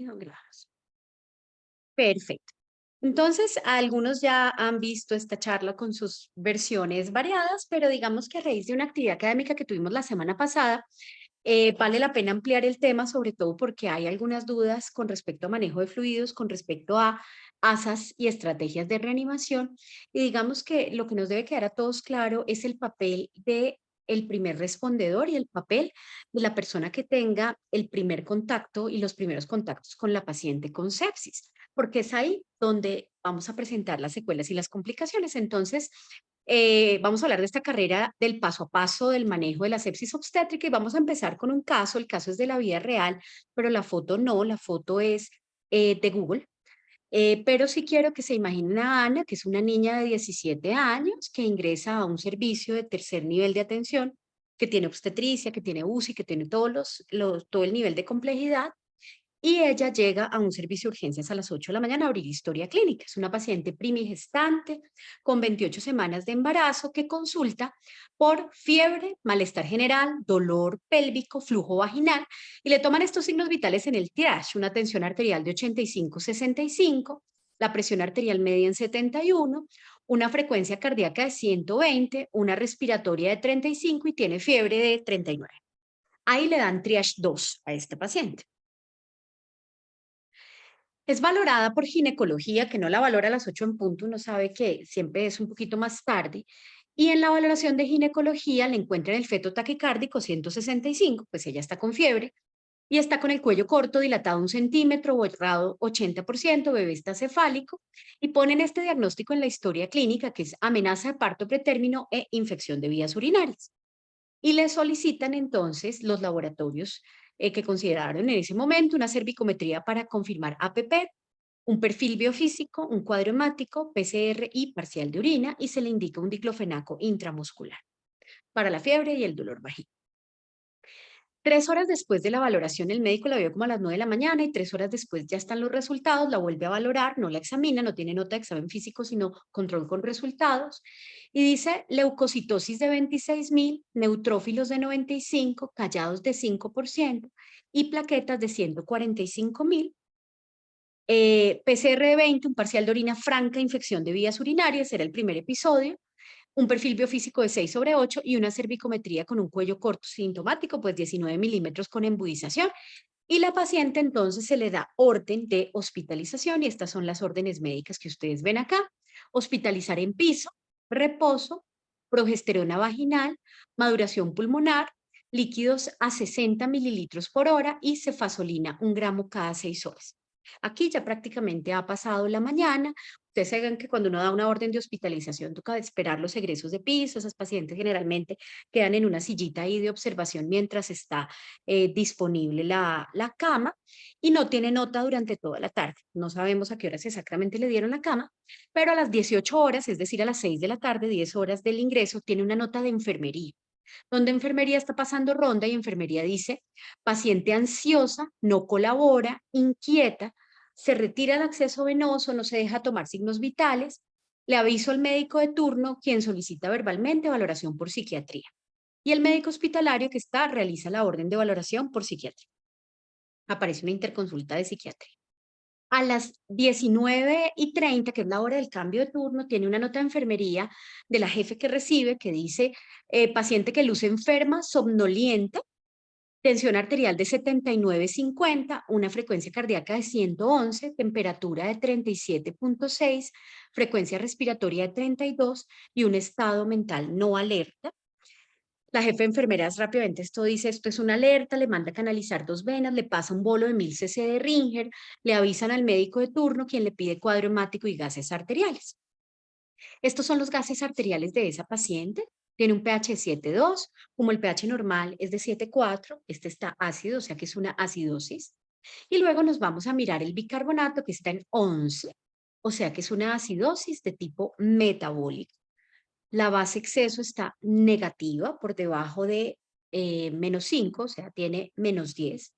Grados. Perfecto. Entonces, algunos ya han visto esta charla con sus versiones variadas, pero digamos que a raíz de una actividad académica que tuvimos la semana pasada, vale la pena ampliar el tema, sobre todo porque hay algunas dudas con respecto a manejo de fluidos, con respecto a ASAs y estrategias de reanimación. Y digamos que lo que nos debe quedar a todos claro es el papel de el primer respondedor y el papel de la persona que tenga el primer contacto y los primeros contactos con la paciente con sepsis, porque es ahí donde vamos a presentar las secuelas y las complicaciones. Entonces, vamos a hablar de esta carrera del paso a paso del manejo de la sepsis obstétrica y vamos a empezar con un caso, el caso es de la vida real, pero la foto no, la foto es de Google. Pero sí quiero que se imaginen a Ana, que es una niña de 17 años que ingresa a un servicio de tercer nivel de atención, que tiene obstetricia, que tiene UCI, que tiene todo el nivel de complejidad y ella llega a un servicio de urgencias a las 8 de la mañana a abrir historia clínica. Es una paciente primigestante con 28 semanas de embarazo que consulta por fiebre, malestar general, dolor pélvico, flujo vaginal y le toman estos signos vitales en el triage, una tensión arterial de 85/65, la presión arterial media en 71, una frecuencia cardíaca de 120, una respiratoria de 35 y tiene fiebre de 39. Ahí le dan triage 2 a este paciente. Es valorada por ginecología, que no la valora a las 8 en punto, uno sabe que siempre es un poquito más tarde. Y en la valoración de ginecología le encuentran el feto taquicárdico 165, pues ella está con fiebre y está con el cuello corto, dilatado 1 centímetro, borrado 80%, bebé está cefálico y ponen este diagnóstico en la historia clínica, que es amenaza de parto pretérmino e infección de vías urinarias. Y le solicitan entonces los laboratorios que consideraron en ese momento una cervicometría para confirmar APP, un perfil biofísico, un cuadro hemático, PCR y parcial de orina y se le indica un diclofenaco intramuscular para la fiebre y el dolor vaginal. 3 horas después de la valoración, el médico la vio como a las 9 de la mañana y 3 horas después ya están los resultados, la vuelve a valorar, no la examina, no tiene nota de examen físico, sino control con resultados. Y dice leucocitosis de 26.000, neutrófilos de 95, callados de 5% y plaquetas de 145.000. PCR de 20, un parcial de orina franca, infección de vías urinarias, era el primer episodio, un perfil biofísico de 6/8 y una cervicometría con un cuello corto sintomático, pues 19 milímetros con embudización. Y la paciente entonces se le da orden de hospitalización y estas son las órdenes médicas que ustedes ven acá. Hospitalizar en piso, reposo, progesterona vaginal, maduración pulmonar, líquidos a 60 mililitros por hora y cefazolina 1 gramo cada 6 horas. Aquí ya prácticamente ha pasado la mañana. Ustedes saben que cuando uno da una orden de hospitalización toca esperar los egresos de piso. Esas pacientes generalmente quedan en una sillita ahí de observación mientras está disponible la cama y no tiene nota durante toda la tarde. No sabemos a qué horas exactamente le dieron la cama, pero a las 18 horas, es decir, a las 6 de la tarde, 10 horas del ingreso, tiene una nota de enfermería, donde enfermería está pasando ronda y enfermería dice, paciente ansiosa, no colabora, inquieta, se retira el acceso venoso, no se deja tomar signos vitales, le aviso al médico de turno, quien solicita verbalmente valoración por psiquiatría. Y el médico hospitalario que está realiza la orden de valoración por psiquiatría. Aparece una interconsulta de psiquiatría. A las 19:30, que es la hora del cambio de turno, tiene una nota de enfermería de la jefe que recibe que dice, paciente que luce enferma, somnolienta, tensión arterial de 79/50, una frecuencia cardíaca de 111, temperatura de 37,6, frecuencia respiratoria de 32 y un estado mental no alerta. La jefe de enfermeras rápidamente esto dice, esto es una alerta, le manda a canalizar 2 venas, le pasa un bolo de 1000 cc de Ringer, le avisan al médico de turno, quien le pide cuadro hemático y gases arteriales. Estos son los gases arteriales de esa paciente. Tiene un pH de 7,2, como el pH normal es de 7,4, este está ácido, o sea que es una acidosis. Y luego nos vamos a mirar el bicarbonato que está en 11, o sea que es una acidosis de tipo metabólico. La base exceso está negativa por debajo de -5, o sea, tiene -10.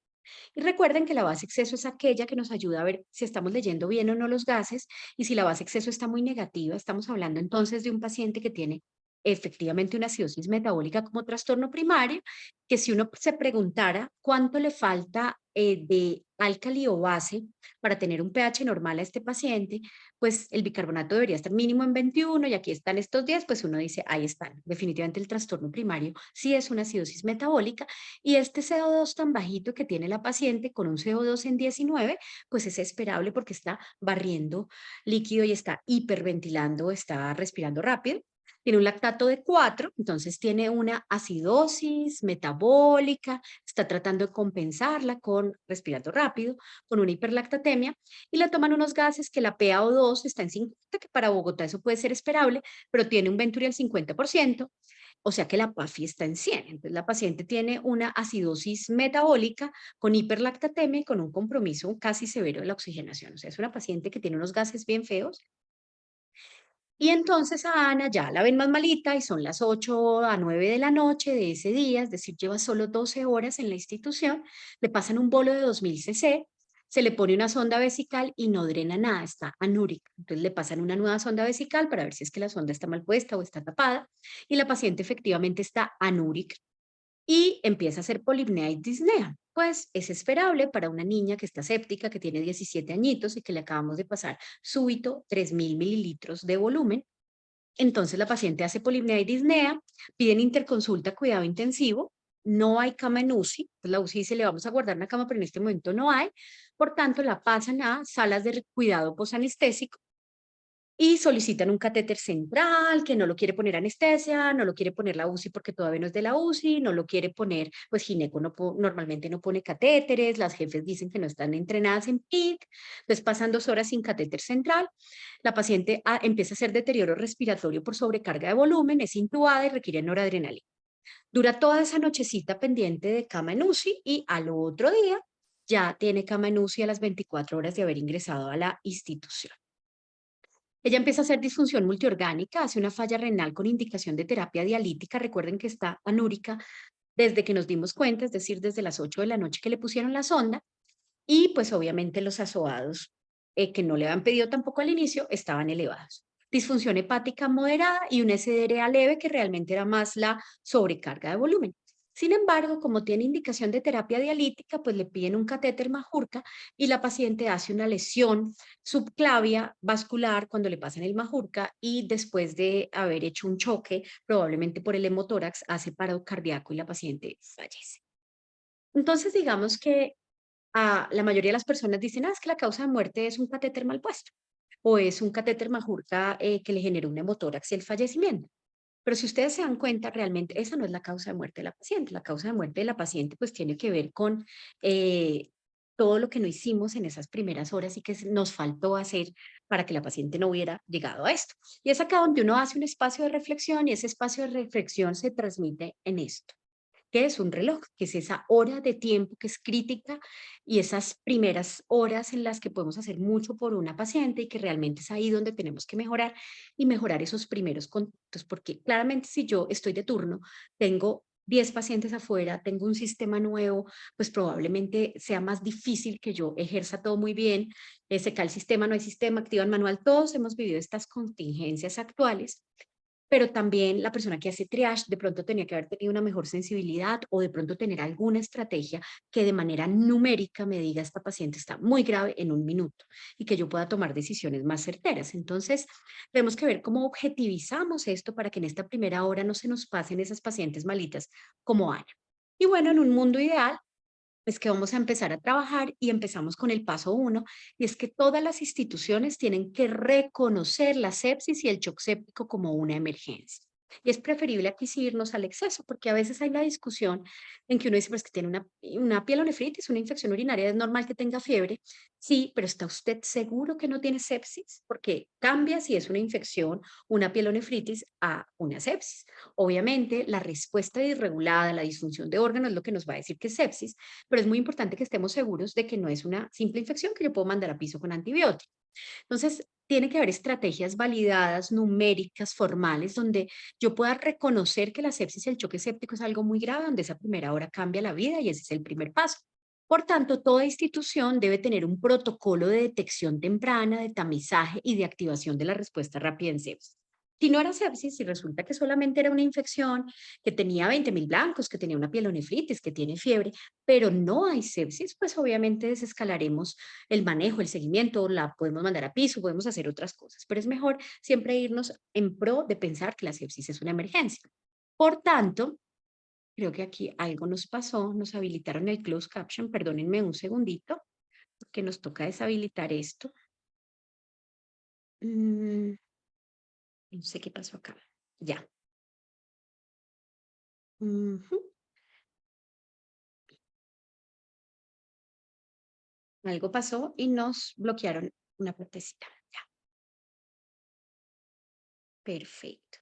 Y recuerden que la base exceso es aquella que nos ayuda a ver si estamos leyendo bien o no los gases y si la base exceso está muy negativa, estamos hablando entonces de un paciente que tiene efectivamente una acidosis metabólica como trastorno primario, que si uno se preguntara cuánto le falta de álcali o base para tener un pH normal a este paciente, pues el bicarbonato debería estar mínimo en 21 y aquí están estos 10, pues uno dice, ahí están. Definitivamente el trastorno primario sí es una acidosis metabólica y este CO2 tan bajito que tiene la paciente con un CO2 en 19, pues es esperable porque está barriendo líquido y está hiperventilando, está respirando rápido. Tiene un lactato de 4, entonces tiene una acidosis metabólica, está tratando de compensarla con respirando rápido, con una hiperlactatemia, y le toman unos gases que la PaO2 está en 50, que para Bogotá eso puede ser esperable, pero tiene un Venturi al 50%, o sea que la PAFI está en 100. Entonces la paciente tiene una acidosis metabólica con hiperlactatemia y con un compromiso casi severo de la oxigenación. O sea, es una paciente que tiene unos gases bien feos. Y entonces a Ana ya la ven más malita y son las 8 a 9 de la noche de ese día, es decir, lleva solo 12 horas en la institución, le pasan un bolo de 2000 cc, se le pone una sonda vesical y no drena nada, está anúrica. Entonces le pasan una nueva sonda vesical para ver si es que la sonda está mal puesta o está tapada y la paciente efectivamente está anúrica y empieza a hacer polipnea y disnea. Pues es esperable para una niña que está séptica, que tiene 17 añitos y que le acabamos de pasar súbito 3000 mililitros de volumen. Entonces la paciente hace polipnea y disnea, piden interconsulta cuidado intensivo, no hay cama en UCI, pues la UCI dice le vamos a guardar una cama, pero en este momento no hay, por tanto la pasan a salas de cuidado posanestésico y solicitan un catéter central, que no lo quiere poner anestesia, no lo quiere poner la UCI porque todavía no es de la UCI, no lo quiere poner, pues gineco no normalmente no pone catéteres, las jefes dicen que no están entrenadas en PIC, entonces pasan 2 horas sin catéter central, la paciente empieza a hacer deterioro respiratorio por sobrecarga de volumen, es intubada y requiere noradrenalina. Dura toda esa nochecita pendiente de cama en UCI y al otro día ya tiene cama en UCI a las 24 horas de haber ingresado a la institución. Ella empieza a hacer disfunción multiorgánica, hace una falla renal con indicación de terapia dialítica. Recuerden que está anúrica desde que nos dimos cuenta, es decir, desde las 8 de la noche que le pusieron la sonda. Y pues obviamente los azoados, que no le habían pedido tampoco al inicio, estaban elevados. Disfunción hepática moderada y un SDRA leve que realmente era más la sobrecarga de volumen. Sin embargo, como tiene indicación de terapia dialítica, pues le piden un catéter Majurca y la paciente hace una lesión subclavia vascular cuando le pasan el Majurca y después de haber hecho un choque, probablemente por el hemotórax, hace paro cardíaco y la paciente fallece. Entonces, digamos que la mayoría de las personas dicen, es que la causa de muerte es un catéter mal puesto o es un catéter Majurca que le generó un hemotórax y el fallecimiento. Pero si ustedes se dan cuenta, realmente esa no es la causa de muerte de la paciente. La causa de muerte de la paciente pues tiene que ver con eh, todo lo que no hicimos en esas primeras horas y que nos faltó hacer para que la paciente no hubiera llegado a esto. Y es acá donde uno hace un espacio de reflexión y ese espacio de reflexión se transmite en esto. ¿Qué es un reloj? Que es esa hora de tiempo que es crítica y esas primeras horas en las que podemos hacer mucho por una paciente y que realmente es ahí donde tenemos que mejorar y mejorar esos primeros contactos, porque claramente si yo estoy de turno, tengo 10 pacientes afuera, tengo un sistema nuevo, pues probablemente sea más difícil que yo ejerza todo muy bien, se cae el sistema, no hay sistema, activan manual, todos hemos vivido estas contingencias actuales, pero también la persona que hace triage de pronto tenía que haber tenido una mejor sensibilidad o de pronto tener alguna estrategia que de manera numérica me diga esta paciente está muy grave en un minuto y que yo pueda tomar decisiones más certeras. Entonces, tenemos que ver cómo objetivizamos esto para que en esta primera hora no se nos pasen esas pacientes malitas como Ana. Y bueno, en un mundo ideal, es que vamos a empezar a trabajar y empezamos con el paso uno, y es que todas las instituciones tienen que reconocer la sepsis y el shock séptico como una emergencia. Y es preferible aquí sí irnos al exceso, porque a veces hay la discusión en que uno dice, pues que tiene una pielonefritis, una infección urinaria, es normal que tenga fiebre. Sí, pero ¿está usted seguro que no tiene sepsis? Porque cambia si es una infección, una pielonefritis a una sepsis. Obviamente, la respuesta irregulada, la disfunción de órganos es lo que nos va a decir que es sepsis, pero es muy importante que estemos seguros de que no es una simple infección que yo puedo mandar a piso con antibiótico. Entonces, tiene que haber estrategias validadas, numéricas, formales, donde yo pueda reconocer que la sepsis y el choque séptico es algo muy grave, donde esa primera hora cambia la vida y ese es el primer paso. Por tanto, toda institución debe tener un protocolo de detección temprana, de tamizaje y de activación de la respuesta rápida en sepsis. Si no era sepsis, si resulta que solamente era una infección, que tenía 20.000 blancos, que tenía una pielonefritis, que tiene fiebre, pero no hay sepsis, pues obviamente desescalaremos el manejo, el seguimiento, la podemos mandar a piso, podemos hacer otras cosas, pero es mejor siempre irnos en pro de pensar que la sepsis es una emergencia. Por tanto, creo que aquí algo nos pasó, nos habilitaron el closed caption, perdónenme un segundito, porque nos toca deshabilitar esto. Mm, no sé qué pasó acá. Ya. Ujú. Algo pasó y nos bloquearon una partecita. Ya, perfecto.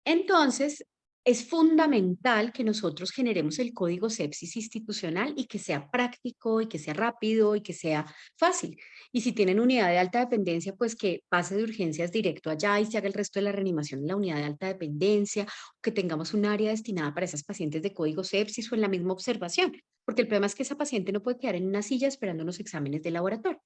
Entonces, es fundamental que nosotros generemos el código sepsis institucional y que sea práctico y que sea rápido y que sea fácil. Y si tienen unidad de alta dependencia, pues que pase de urgencias directo allá y se haga el resto de la reanimación en la unidad de alta dependencia, que tengamos un área destinada para esas pacientes de código sepsis o en la misma observación, porque el problema es que esa paciente no puede quedar en una silla esperando unos exámenes de laboratorio.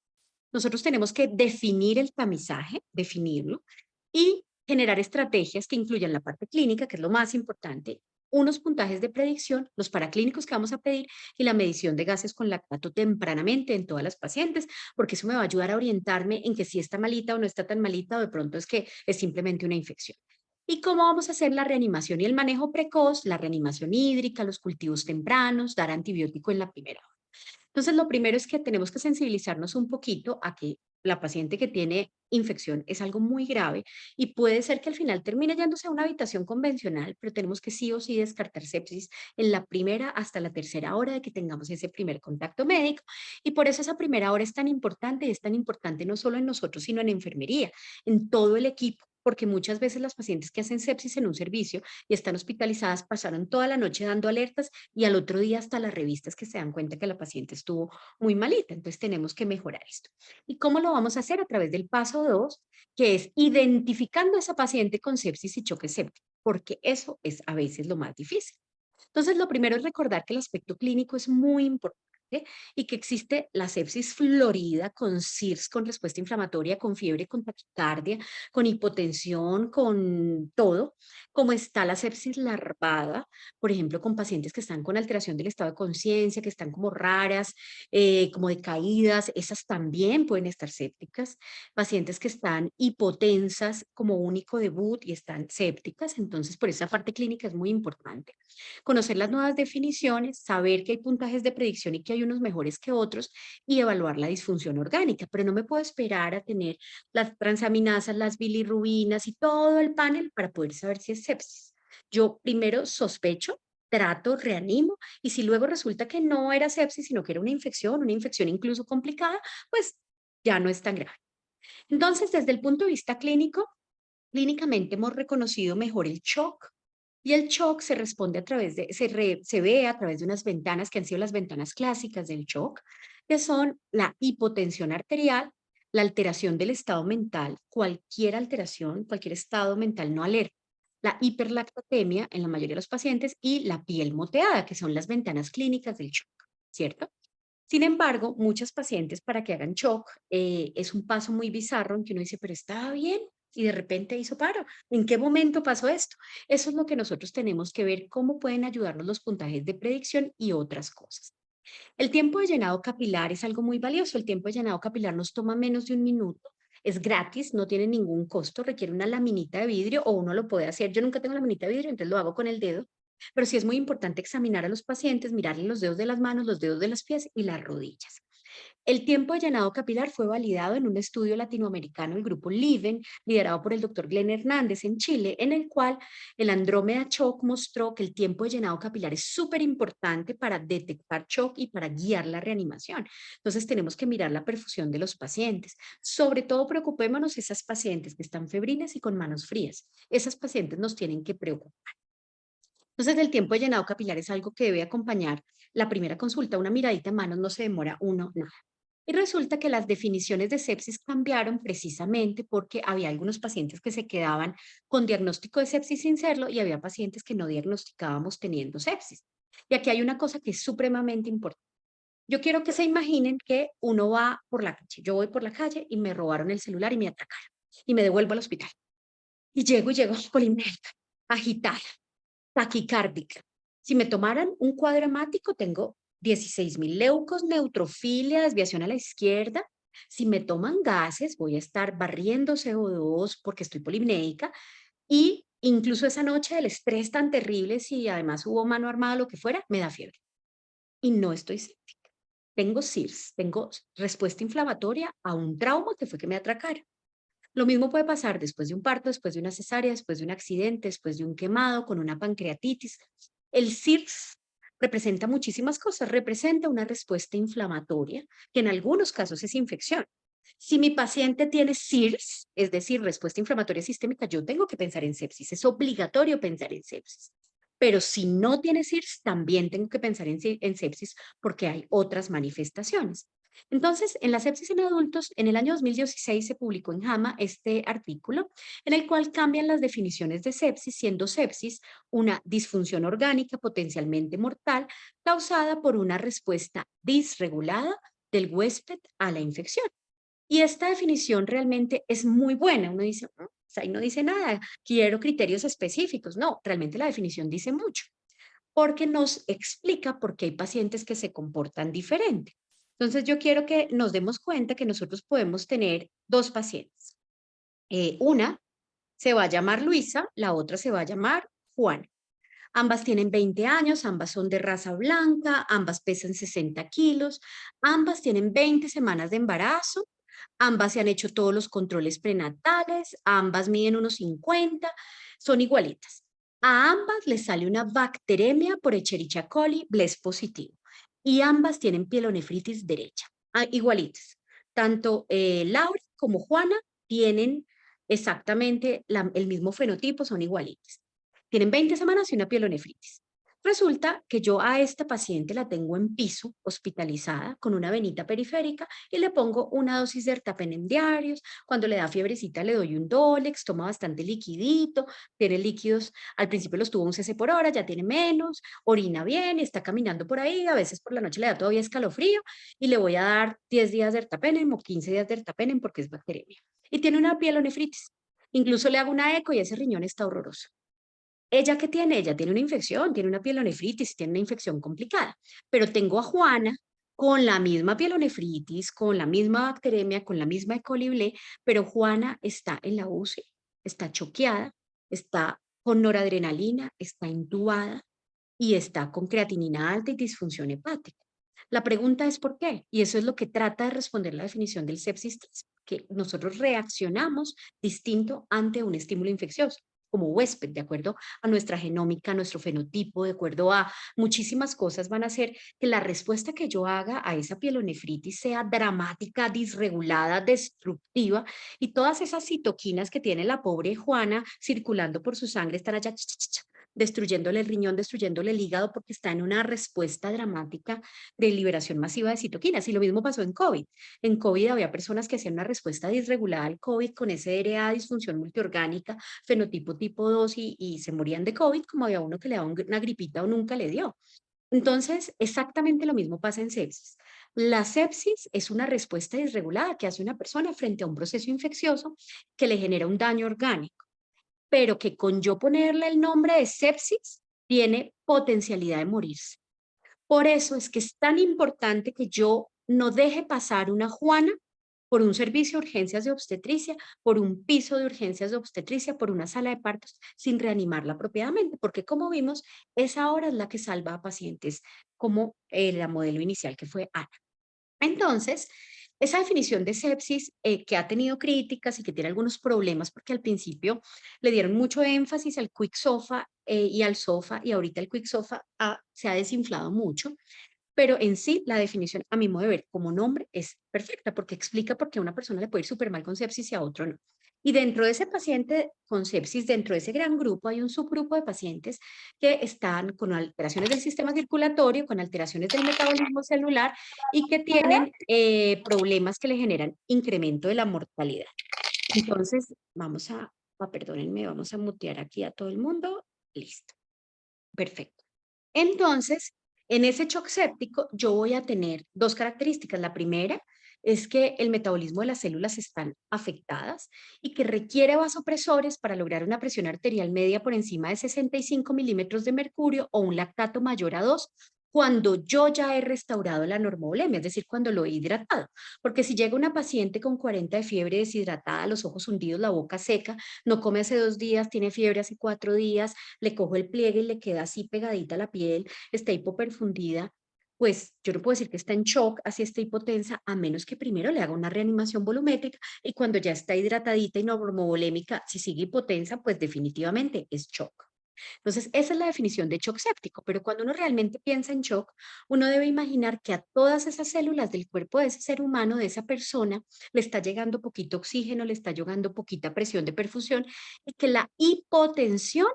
Nosotros tenemos que definir el tamizaje, definirlo, y generar estrategias que incluyan la parte clínica, que es lo más importante, unos puntajes de predicción, los paraclínicos que vamos a pedir y la medición de gases con lactato tempranamente en todas las pacientes, porque eso me va a ayudar a orientarme en que si está malita o no está tan malita o de pronto es que es simplemente una infección. ¿Y cómo vamos a hacer la reanimación y el manejo precoz? La reanimación hídrica, los cultivos tempranos, dar antibiótico en la primera. Entonces, lo primero es que tenemos que sensibilizarnos un poquito a que la paciente que tiene infección es algo muy grave y puede ser que al final termine yéndose a una habitación convencional, pero tenemos que sí o sí descartar sepsis en la primera hasta la tercera hora de que tengamos ese primer contacto médico. Y por eso esa primera hora es tan importante y es tan importante no solo en nosotros, sino en enfermería, en todo el equipo. Porque muchas veces las pacientes que hacen sepsis en un servicio y están hospitalizadas pasaron toda la noche dando alertas y al otro día hasta las revistas que se dan cuenta que la paciente estuvo muy malita. Entonces tenemos que mejorar esto. ¿Y cómo lo vamos a hacer? A través del paso 2, que es identificando a esa paciente con sepsis y choque séptico, porque eso es a veces lo más difícil. Entonces, lo primero es recordar que el aspecto clínico es muy importante y que existe la sepsis florida con CIRS, con respuesta inflamatoria, con fiebre, con taquicardia, con hipotensión, con todo, como está la sepsis larvada, por ejemplo, con pacientes que están con alteración del estado de conciencia, que están como raras, como decaídas, esas también pueden estar sépticas. Pacientes que están hipotensas como único debut y están sépticas, entonces por esa parte clínica es muy importante conocer las nuevas definiciones, saber que hay puntajes de predicción y que hay unos mejores que otros y evaluar la disfunción orgánica, pero no me puedo esperar a tener las transaminasas, las bilirrubinas y todo el panel para poder saber si es sepsis. Yo primero sospecho, trato, reanimo y si luego resulta que no era sepsis, sino que era una infección incluso complicada, pues ya no es tan grave. Entonces, desde el punto de vista clínico, clínicamente hemos reconocido mejor el shock y el shock se responde a través de, se ve a través de unas ventanas que han sido las ventanas clásicas del shock, que son la hipotensión arterial, la alteración del estado mental, cualquier alteración, cualquier estado mental no alerta, la hiperlactatemia en la mayoría de los pacientes y la piel moteada, que son las ventanas clínicas del shock, ¿cierto? Sin embargo, muchas pacientes para que hagan shock es un paso muy bizarro en que uno dice, pero estaba bien y de repente hizo paro. ¿En qué momento pasó esto? Eso es lo que nosotros tenemos que ver cómo pueden ayudarnos los puntajes de predicción y otras cosas. El tiempo de llenado capilar es algo muy valioso. El tiempo de llenado capilar nos toma menos de un minuto. Es gratis, no tiene ningún costo, requiere una laminita de vidrio o uno lo puede hacer. Yo nunca tengo laminita de vidrio, entonces lo hago con el dedo. Pero sí es muy importante examinar a los pacientes, mirarle los dedos de las manos, los dedos de los pies y las rodillas. El tiempo de llenado capilar fue validado en un estudio latinoamericano del grupo LIVEN, liderado por el doctor Glenn Hernández en Chile, en el cual el Andrómeda Shock mostró que el tiempo de llenado capilar es súper importante para detectar shock y para guiar la reanimación. Entonces tenemos que mirar la perfusión de los pacientes. Sobre todo preocupémonos esas pacientes que están febriles y con manos frías. Esas pacientes nos tienen que preocupar. Entonces, el tiempo de llenado capilar es algo que debe acompañar la primera consulta. Una miradita en manos no se demora uno, nada. Y resulta que las definiciones de sepsis cambiaron precisamente porque había algunos pacientes que se quedaban con diagnóstico de sepsis sin serlo y había pacientes que no diagnosticábamos teniendo sepsis. Y aquí hay una cosa que es supremamente importante. Yo quiero que se imaginen que uno va por la calle. Yo voy por la calle y me robaron el celular y me atracaron. Y me devuelvo al hospital. Y llego polimérica, agitada, taquicárdica. Si me tomaran un cuadro hemático, tengo 16.000 leucos, neutrofilia, desviación a la izquierda. Si me toman gases, voy a estar barriendo CO2 porque estoy polimnéica. Y incluso esa noche del estrés tan terrible, si además hubo mano armada, lo que fuera, me da fiebre. Y no estoy séptica. Tengo SIRS, tengo respuesta inflamatoria a un trauma que fue que me atracaron. Lo mismo puede pasar después de un parto, después de una cesárea, después de un accidente, después de un quemado, con una pancreatitis. El SIRS representa muchísimas cosas. Representa una respuesta inflamatoria, que en algunos casos es infección. Si mi paciente tiene SIRS, es decir, respuesta inflamatoria sistémica, yo tengo que pensar en sepsis. Es obligatorio pensar en sepsis. Pero si no tiene SIRS, también tengo que pensar en sepsis porque hay otras manifestaciones. Entonces, en la sepsis en adultos, en el año 2016 se publicó en JAMA este artículo en el cual cambian las definiciones de sepsis, siendo sepsis una disfunción orgánica potencialmente mortal causada por una respuesta disregulada del huésped a la infección. Y esta definición realmente es muy buena. Uno dice, pues ahí no dice nada, quiero criterios específicos". No, realmente la definición dice mucho, porque nos explica por qué hay pacientes que se comportan diferente. Entonces, yo quiero que nos demos cuenta que nosotros podemos tener dos pacientes. Una se va a llamar Luisa, la otra se va a llamar Juan. Ambas tienen 20 años, ambas son de raza blanca, ambas pesan 60 kilos, ambas tienen 20 semanas de embarazo, ambas se han hecho todos los controles prenatales, ambas miden unos 50, son igualitas. A ambas les sale una bacteremia por Escherichia coli, BLES positivo, y ambas tienen pielonefritis derecha, igualitas. Tanto Laura como Juana tienen exactamente el mismo fenotipo, son igualitas. Tienen 20 semanas y una pielonefritis. Resulta que yo a esta paciente la tengo en piso, hospitalizada, con una venita periférica, y le pongo una dosis de ertapenem diarios. Cuando le da fiebrecita le doy un Dolex, toma bastante liquidito, tiene líquidos, al principio los tuvo un cc por hora, ya tiene menos, orina bien, está caminando por ahí, a veces por la noche le da todavía escalofrío, y le voy a dar 10 días de ertapenem o 15 días de ertapenem porque es bacteremia. Y tiene una pielonefritis. Incluso le hago una eco y ese riñón está horroroso. ¿Ella qué tiene? Ella tiene una infección, tiene una pielonefritis, tiene una infección complicada. Pero tengo a Juana con la misma pielonefritis, con la misma bacteremia, con la misma E. coli B, pero Juana está en la UCI, está choqueada, está con noradrenalina, está intubada y está con creatinina alta y disfunción hepática. La pregunta es ¿por qué? Y eso es lo que trata de responder la definición del sepsis 3, que nosotros reaccionamos distinto ante un estímulo infeccioso como huésped, de acuerdo a nuestra genómica, nuestro fenotipo, de acuerdo a muchísimas cosas, van a hacer que la respuesta que yo haga a esa pielonefritis sea dramática, disregulada, destructiva, y todas esas citoquinas que tiene la pobre Juana circulando por su sangre están allá destruyéndole el riñón, destruyéndole el hígado, porque está en una respuesta dramática de liberación masiva de citoquinas. Y lo mismo pasó en COVID. En COVID había personas que hacían una respuesta disregulada al COVID con SRA, disfunción multiorgánica, fenotipo tipo 2 y se morían de COVID, como había uno que le daba una gripita o nunca le dio. Entonces, exactamente lo mismo pasa en sepsis. La sepsis es una respuesta disregulada que hace una persona frente a un proceso infeccioso que le genera un daño orgánico, pero que con yo ponerle el nombre de sepsis tiene potencialidad de morirse. Por eso es que es tan importante que yo no deje pasar una Juana por un servicio de urgencias de obstetricia, por un piso de urgencias de obstetricia, por una sala de partos, sin reanimarla apropiadamente, porque como vimos, esa hora es la que salva a pacientes como la modelo inicial que fue Ana. Entonces, esa definición de sepsis que ha tenido críticas y que tiene algunos problemas, porque al principio le dieron mucho énfasis al quick SOFA y al SOFA, y ahorita el quick SOFA se ha desinflado mucho, pero en sí la definición, a mi modo de ver, como nombre es perfecta, porque explica por qué a una persona le puede ir súper mal con sepsis y a otro no. Y dentro de ese paciente con sepsis, dentro de ese gran grupo, hay un subgrupo de pacientes que están con alteraciones del sistema circulatorio, con alteraciones del metabolismo celular y que tienen problemas que le generan incremento de la mortalidad. Entonces, perdónenme, vamos a mutear aquí a todo el mundo. Listo. Perfecto. Entonces, En ese shock séptico yo voy a tener dos características. La primera es que el metabolismo de las células están afectadas y que requiere vasopresores para lograr una presión arterial media por encima de 65 milímetros de mercurio o un lactato mayor a 2 cuando yo ya he restaurado la normovolemia, es decir, cuando lo he hidratado. Porque si llega una paciente con 40 de fiebre deshidratada, los ojos hundidos, la boca seca, no come hace 2 días, tiene fiebre hace 4 días, le cojo el pliegue y le queda así pegadita la piel, está hipoperfundida, pues yo no puedo decir que está en shock, así está hipotensa, a menos que primero le haga una reanimación volumétrica y cuando ya está hidratadita y normovolémica, si sigue hipotensa, pues definitivamente es shock. Entonces, esa es la definición de shock séptico, pero cuando uno realmente piensa en shock, uno debe imaginar que a todas esas células del cuerpo de ese ser humano, de esa persona, le está llegando poquito oxígeno, le está llegando poquita presión de perfusión y que la hipotensión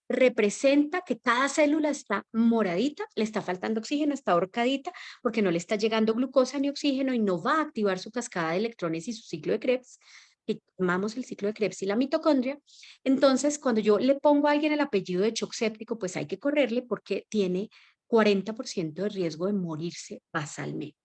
representa que cada célula está moradita, le está faltando oxígeno, está ahorcadita, porque no le está llegando glucosa ni oxígeno y no va a activar su cascada de electrones y su ciclo de Krebs, que llamamos el ciclo de Krebs y la mitocondria. Entonces, cuando yo le pongo a alguien el apellido de shock séptico, pues hay que correrle porque tiene 40% de riesgo de morirse basalmente.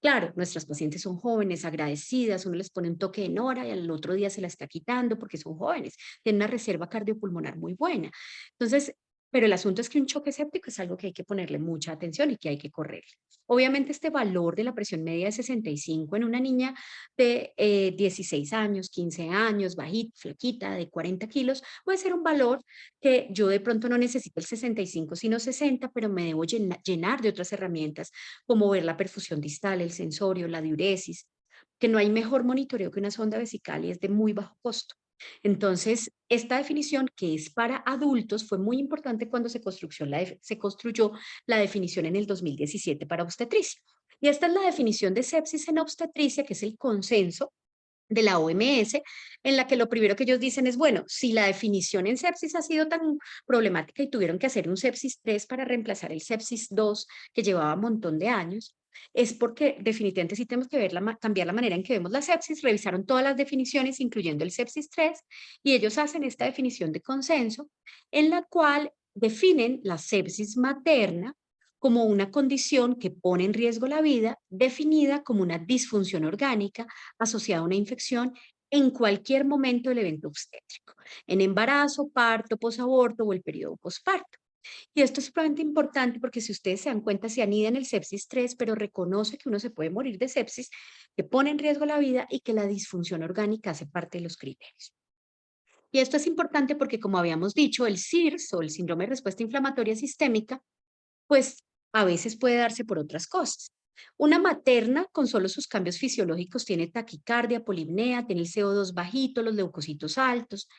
Claro, nuestras pacientes son jóvenes, agradecidas, uno les pone un toque de nora y al otro día se la está quitando porque son jóvenes, tienen una reserva cardiopulmonar muy buena. Entonces, pero el asunto es que un choque séptico es algo que hay que ponerle mucha atención y que hay que correr. Obviamente este valor de la presión media de 65 en una niña de 16 años, 15 años, bajita, flaquita, de 40 kilos, puede ser un valor que yo de pronto no necesito el 65 sino 60, pero me debo llenar de otras herramientas como ver la perfusión distal, el sensorio, la diuresis, que no hay mejor monitoreo que una sonda vesical y es de muy bajo costo. Entonces, esta definición que es para adultos fue muy importante cuando se construyó la definición en el 2017 para obstetricia. Y esta es la definición de sepsis en obstetricia, que es el consenso de la OMS, en la que lo primero que ellos dicen es, bueno, si la definición en sepsis ha sido tan problemática y tuvieron que hacer un sepsis 3 para reemplazar el sepsis 2 que llevaba un montón de años, es porque definitivamente sí tenemos que cambiar la manera en que vemos la sepsis, revisaron todas las definiciones, incluyendo el sepsis 3, y ellos hacen esta definición de consenso, en la cual definen la sepsis materna como una condición que pone en riesgo la vida, definida como una disfunción orgánica asociada a una infección en cualquier momento del evento obstétrico, en embarazo, parto, posaborto o el periodo posparto. Y esto es sumamente importante porque si ustedes se dan cuenta, se anida en el sepsis 3, pero reconoce que uno se puede morir de sepsis, que pone en riesgo la vida y que la disfunción orgánica hace parte de los criterios. Y esto es importante porque, como habíamos dicho, el SIRS o el síndrome de respuesta inflamatoria sistémica pues a veces puede darse por otras cosas. Una materna con solo sus cambios fisiológicos tiene taquicardia, polipnea, tiene el CO2 bajito, los leucocitos altos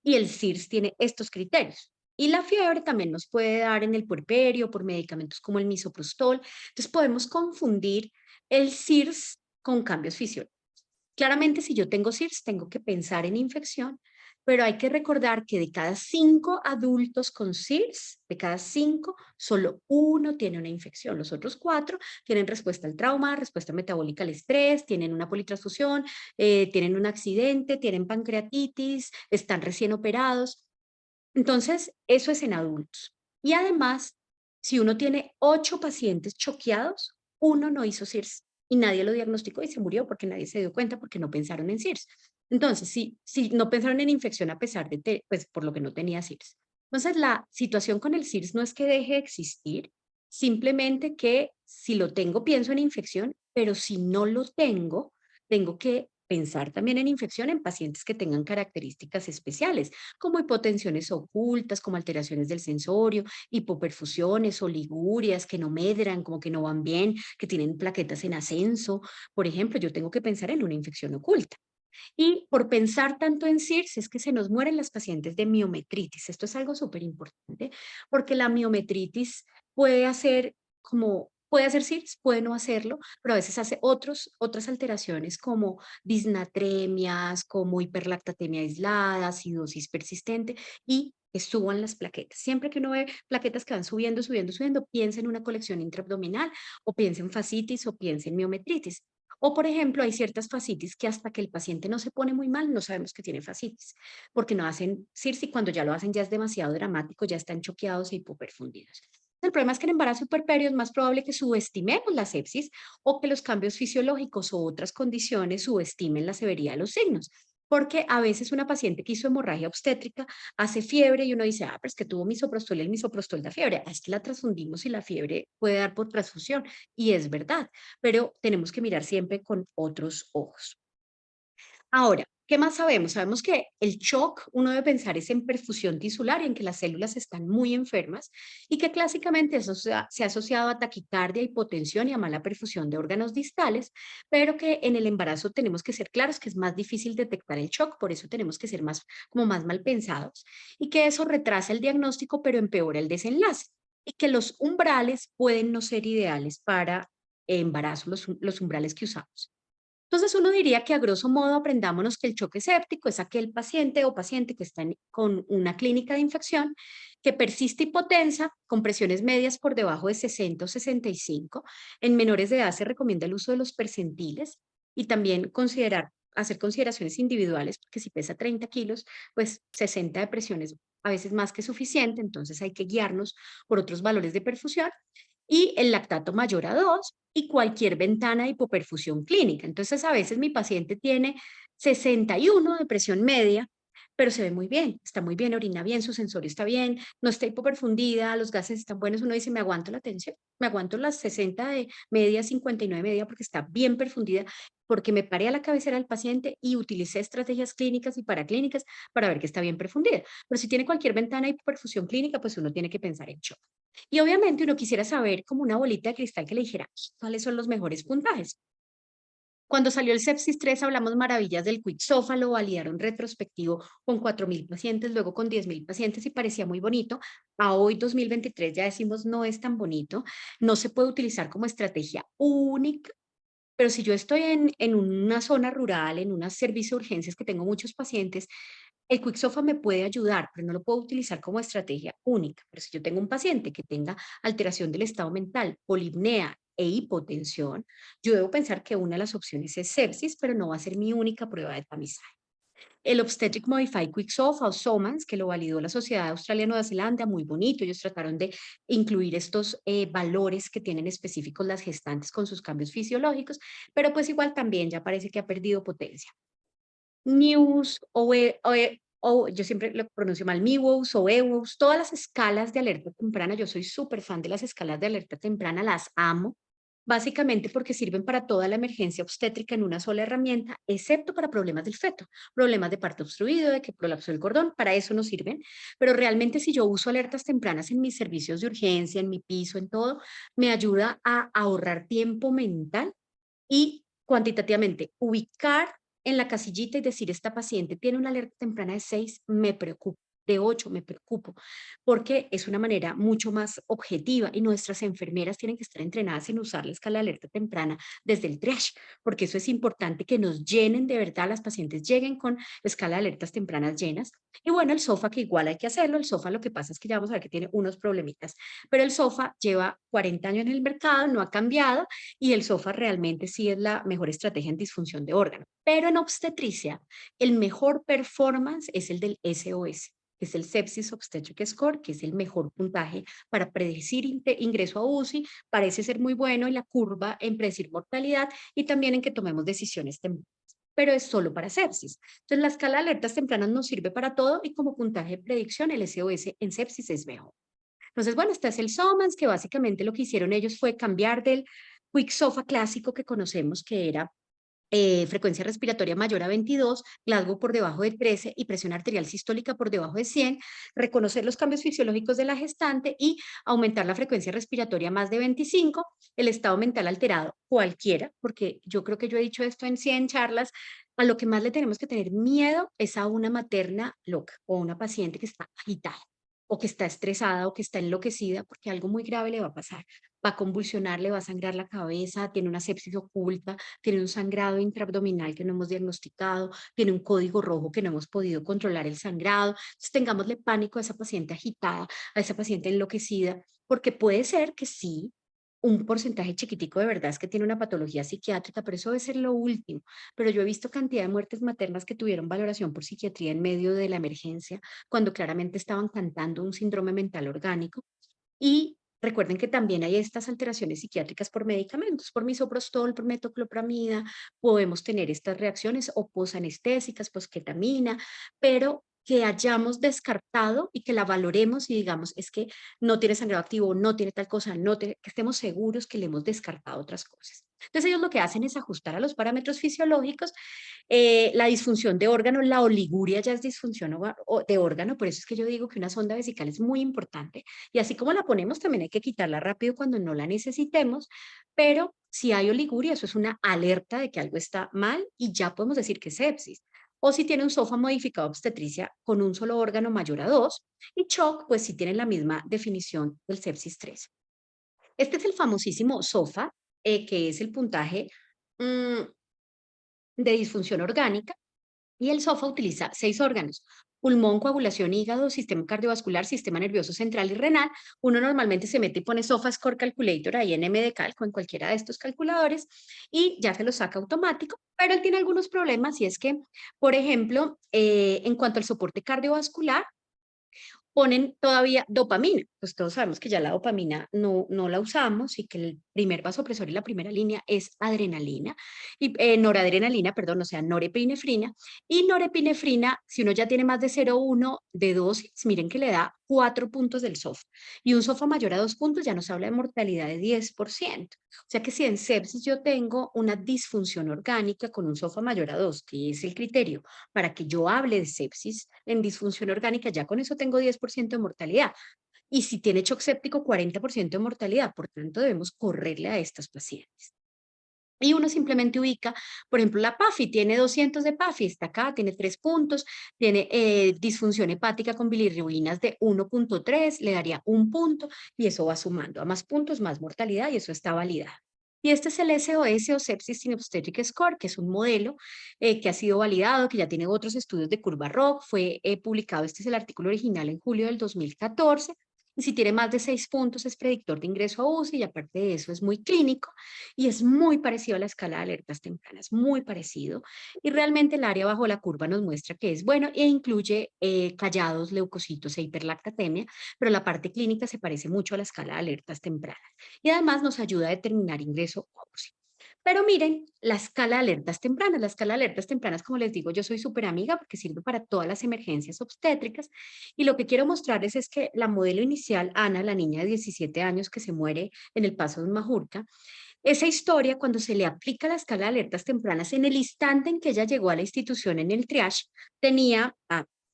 y el SIRS tiene estos criterios. Y la fiebre también nos puede dar en el puerperio por medicamentos como el misoprostol. Entonces podemos confundir el SIRS con cambios fisiológicos. Claramente, si yo tengo SIRS, tengo que pensar en infección, pero hay que recordar que de cada 5 adultos con SIRS, de cada 5, solo uno tiene una infección. Los otros 4 tienen respuesta al trauma, respuesta metabólica al estrés, tienen una politransfusión, tienen un accidente, tienen pancreatitis, están recién operados. Entonces, eso es en adultos. Y además, si uno tiene 8 pacientes choqueados, uno no hizo SIRS y nadie lo diagnosticó y se murió porque nadie se dio cuenta porque no pensaron en SIRS. Entonces, si no pensaron en infección a pesar de, pues por lo que no tenía SIRS. Entonces, la situación con el SIRS no es que deje de existir, simplemente que si lo tengo, pienso en infección, pero si no lo tengo, tengo que pensar también en infección en pacientes que tengan características especiales como hipotensiones ocultas, como alteraciones del sensorio, hipoperfusiones, oligurias que no medran, como que no van bien, que tienen plaquetas en ascenso. Por ejemplo, yo tengo que pensar en una infección oculta. Y por pensar tanto en SIRS es que se nos mueren las pacientes de miometritis. Esto es algo súper importante porque la miometritis puede hacer puede hacer SIRS, puede no hacerlo, pero a veces hace otras alteraciones como disnatremias, como hiperlactatemia aislada, acidosis persistente y que suban las plaquetas. Siempre que uno ve plaquetas que van subiendo, subiendo, subiendo, piensa en una colección intraabdominal o piensa en fascitis o piensa en miometritis. O, por ejemplo, hay ciertas fascitis que hasta que el paciente no se pone muy mal, no sabemos que tiene fascitis, porque no hacen CIRS y cuando ya lo hacen ya es demasiado dramático, ya están choqueados e hipoperfundidos. El problema es que en embarazo puerperio es más probable que subestimemos la sepsis o que los cambios fisiológicos o otras condiciones subestimen la severidad de los signos. Porque a veces una paciente que hizo hemorragia obstétrica hace fiebre y uno dice, pero es que tuvo misoprostol y el misoprostol da fiebre. Es que la transfundimos y la fiebre puede dar por transfusión. Y es verdad, pero tenemos que mirar siempre con otros ojos. Ahora, ¿qué más sabemos? Sabemos que el shock, uno debe pensar es en perfusión tisular y en que las células están muy enfermas y que clásicamente eso se ha asociado a taquicardia, hipotensión y a mala perfusión de órganos distales, pero que en el embarazo tenemos que ser claros que es más difícil detectar el shock, por eso tenemos que ser más, como más mal pensados y que eso retrasa el diagnóstico, pero empeora el desenlace y que los umbrales pueden no ser ideales para embarazo, los umbrales que usamos. Entonces uno diría que a grosso modo aprendámonos que el choque séptico es aquel paciente o paciente que está con una clínica de infección que persiste hipotensa con presiones medias por debajo de 60 o 65. En menores de edad se recomienda el uso de los percentiles y también hacer consideraciones individuales, porque si pesa 30 kilos, pues 60 de presión es a veces más que suficiente, entonces hay que guiarnos por otros valores de perfusión y el lactato mayor a 2 y cualquier ventana de hipoperfusión clínica. Entonces, a veces mi paciente tiene 61 de presión media, pero se ve muy bien, está muy bien, orina bien, su sensorio está bien, no está hipoperfundida, los gases están buenos. Uno dice, me aguanto la tensión, me aguanto las 60 de media, 59 de media, porque está bien perfundida, porque me paré a la cabecera del paciente y utilicé estrategias clínicas y paraclínicas para ver que está bien perfundida. Pero si tiene cualquier ventana de hipoperfusión clínica, pues uno tiene que pensar en shock. Y obviamente uno quisiera saber, como una bolita de cristal que le dijera cuáles son los mejores puntajes. Cuando salió el Sepsis 3 hablamos maravillas del Quixofa, lo validaron retrospectivo con 4.000 pacientes, luego con 10.000 pacientes y parecía muy bonito. A hoy, 2023, ya decimos no es tan bonito, no se puede utilizar como estrategia única, pero si yo estoy en una zona rural, en un servicio de urgencias que tengo muchos pacientes, el Quicksofa me puede ayudar, pero no lo puedo utilizar como estrategia única. Pero si yo tengo un paciente que tenga alteración del estado mental, polipnea e hipotensión, yo debo pensar que una de las opciones es sepsis, pero no va a ser mi única prueba de tamizaje. El Obstetric Modified Quicksofa o SOMANS, que lo validó la Sociedad Australiana-Nueva Zelanda, muy bonito. Ellos trataron de incluir estos valores que tienen específicos las gestantes con sus cambios fisiológicos, pero pues igual también ya parece que ha perdido potencia. News o yo siempre lo pronuncio mal, MIWOS o EWOS, todas las escalas de alerta temprana, yo soy súper fan de las escalas de alerta temprana, las amo, básicamente porque sirven para toda la emergencia obstétrica en una sola herramienta, excepto para problemas del feto, problemas de parto obstruido, de que prolapsó el cordón, para eso no sirven, pero realmente si yo uso alertas tempranas en mis servicios de urgencia, en mi piso, en todo, me ayuda a ahorrar tiempo mental y cuantitativamente ubicar en la casillita y decir, esta paciente tiene una alerta temprana de 6, me preocupo, de 8, me preocupo, porque es una manera mucho más objetiva y nuestras enfermeras tienen que estar entrenadas en usar la escala de alerta temprana desde el triage, porque eso es importante que nos llenen de verdad, las pacientes lleguen con escala de alertas tempranas llenas. Y bueno, el SOFA que igual hay que hacerlo, el SOFA lo que pasa es que ya vamos a ver que tiene unos problemitas, pero el SOFA lleva 40 años en el mercado, no ha cambiado y el SOFA realmente sí es la mejor estrategia en disfunción de órgano. Pero en obstetricia, el mejor performance es el del SOS, que es el Sepsis Obstetric Score, que es el mejor puntaje para predecir ingreso a UCI, parece ser muy bueno en la curva en predecir mortalidad y también en que tomemos decisiones tempranas, pero es solo para sepsis. Entonces, la escala de alertas tempranas nos sirve para todo y como puntaje de predicción, el SOS en sepsis es mejor. Entonces, bueno, este es el SOMANS, que básicamente lo que hicieron ellos fue cambiar del Quicksofa clásico que conocemos, que era frecuencia respiratoria mayor a 22, Glasgow por debajo de 13 y presión arterial sistólica por debajo de 100, reconocer los cambios fisiológicos de la gestante y aumentar la frecuencia respiratoria más de 25, el estado mental alterado, cualquiera, porque yo creo que yo he dicho esto en 100 charlas, a lo que más le tenemos que tener miedo es a una materna loca o una paciente que está agitada o que está estresada o que está enloquecida, porque algo muy grave le va a pasar. Va a convulsionar, le va a sangrar la cabeza, tiene una sepsis oculta, tiene un sangrado intraabdominal que no hemos diagnosticado, tiene un código rojo que no hemos podido controlar el sangrado. Entonces, tengámosle pánico a esa paciente agitada, a esa paciente enloquecida, porque puede ser que sí, un porcentaje chiquitico de verdad es que tiene una patología psiquiátrica, pero eso debe ser lo último. Pero yo he visto cantidad de muertes maternas que tuvieron valoración por psiquiatría en medio de la emergencia, cuando claramente estaban cantando un síndrome mental orgánico. Y Recuerden que también hay estas alteraciones psiquiátricas por medicamentos, por misoprostol, por metoclopramida, podemos tener estas reacciones o posanestésicas, posketamina, pero que hayamos descartado y que la valoremos y digamos, es que no tiene sangrado activo, no tiene tal cosa, que estemos seguros que le hemos descartado otras cosas. Entonces ellos lo que hacen es ajustar a los parámetros fisiológicos la disfunción de órgano, la oliguria ya es disfunción de órgano, por eso es que yo digo que una sonda vesical es muy importante y así como la ponemos también hay que quitarla rápido cuando no la necesitemos, pero si hay oliguria eso es una alerta de que algo está mal y ya podemos decir que es sepsis. O si tiene un SOFA modificado obstetricia con un solo órgano mayor a 2 y shock, pues si tiene la misma definición del sepsis 3. Este es el famosísimo SOFA, que es el puntaje mm, de disfunción orgánica. Y el SOFA utiliza 6 órganos: pulmón, coagulación, hígado, sistema cardiovascular, sistema nervioso central y renal. Uno normalmente se mete y pone SOFA Score Calculator ahí en MDCalc o en cualquiera de estos calculadores y ya se lo saca automático, pero él tiene algunos problemas y es que, por ejemplo, en cuanto al soporte cardiovascular, ponen todavía dopamina. Pues todos sabemos que ya la dopamina no la usamos y que el primer vasopresor y la primera línea es adrenalina, y noradrenalina, perdón, o sea, norepinefrina. Y norepinefrina, si uno ya tiene más de 0,1 de dosis, miren que le da 4 puntos del SOFA. Y un SOFA mayor a 2 puntos ya nos habla de mortalidad de 10%. O sea que si en sepsis yo tengo una disfunción orgánica con un SOFA mayor a 2, que es el criterio para que yo hable de sepsis en disfunción orgánica, ya con eso tengo 10% de mortalidad. Y si tiene shock séptico, 40% de mortalidad. Por tanto, debemos correrle a estos pacientes. Y uno simplemente ubica, por ejemplo, la PAFI, tiene 200 de PAFI, está acá, tiene 3 puntos, tiene disfunción hepática con bilirrubinas de 1,3, le daría un punto y eso va sumando. A más puntos, más mortalidad y eso está validado. Y este es el SOS o Sepsis Synobstetric Score, que es un modelo que ha sido validado, que ya tiene otros estudios de curva ROC, fue publicado, este es el artículo original en julio del 2014, y si tiene más de 6 puntos es predictor de ingreso a UCI y aparte de eso es muy clínico y es muy parecido a la escala de alertas tempranas, muy parecido. Y realmente el área bajo la curva nos muestra que es bueno e incluye callados, leucocitos e hiperlactatemia, pero la parte clínica se parece mucho a la escala de alertas tempranas. Y además nos ayuda a determinar ingreso a UCI. Pero miren, la escala de alertas tempranas, como les digo, yo soy súper amiga porque sirve para todas las emergencias obstétricas. Y lo que quiero mostrarles es que la modelo inicial, Ana, la niña de 17 años que se muere en el paso de un Majurca, esa historia, cuando se le aplica la escala de alertas tempranas, en el instante en que ella llegó a la institución en el triage, tenía,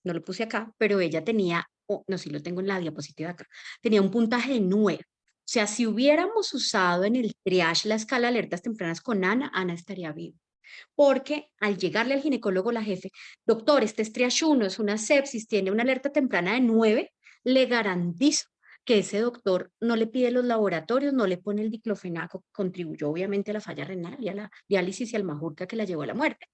no lo puse acá, pero ella tenía, no, sí lo tengo en la diapositiva acá, tenía un puntaje de 9. O sea, si hubiéramos usado en el triage la escala de alertas tempranas con Ana, Ana estaría viva. Porque al llegarle al ginecólogo la jefe, doctor, este es triage 1, es una sepsis, tiene una alerta temprana de 9, le garantizo que ese doctor no le pide los laboratorios, no le pone el diclofenaco, que contribuyó obviamente a la falla renal y a la diálisis y al majurca que la llevó a la muerte,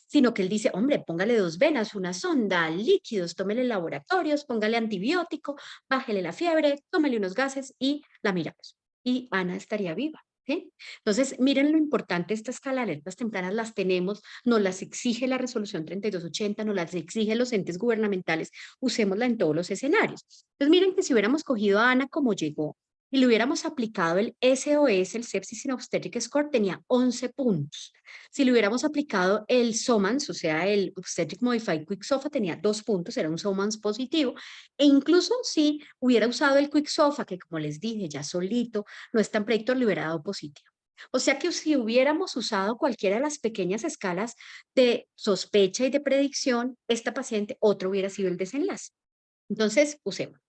sino que él dice, hombre, póngale 2 venas, una sonda, líquidos, tómele laboratorios, póngale antibiótico, bájele la fiebre, tómele unos gases y la miramos. Y Ana estaría viva. ¿Sí? Entonces, miren lo importante, esta escala de alertas tempranas las tenemos, nos las exige la resolución 3280, nos las exige los entes gubernamentales, usémosla en todos los escenarios. Entonces, miren que si hubiéramos cogido a Ana como llegó y le hubiéramos aplicado el SOS, el Sepsis in Obstetric Score, tenía 11 puntos. Si le hubiéramos aplicado el SOMANS, o sea, el Obstetric Modified Quick SOFA, tenía 2 puntos, era un SOMANS positivo. E incluso si hubiera usado el Quick SOFA, que como les dije, ya solito, no es tan predictor, le hubiera dado positivo. O sea que si hubiéramos usado cualquiera de las pequeñas escalas de sospecha y de predicción, esta paciente, otro hubiera sido el desenlace. Entonces, usemos.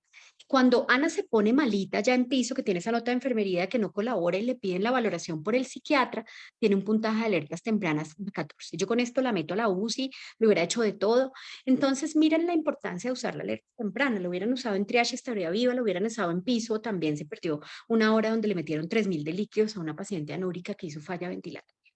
Cuando Ana se pone malita ya en piso, que tiene esa nota de enfermería que no colabora y le piden la valoración por el psiquiatra, tiene un puntaje de alertas tempranas de 14. Yo con esto la meto a la UCI, lo hubiera hecho de todo. Entonces, miren la importancia de usar la alerta temprana. Lo hubieran usado en triage, estaría viva, lo hubieran usado en piso, también se perdió una hora donde le metieron 3.000 de líquidos a una paciente anúrica que hizo falla ventilatoria.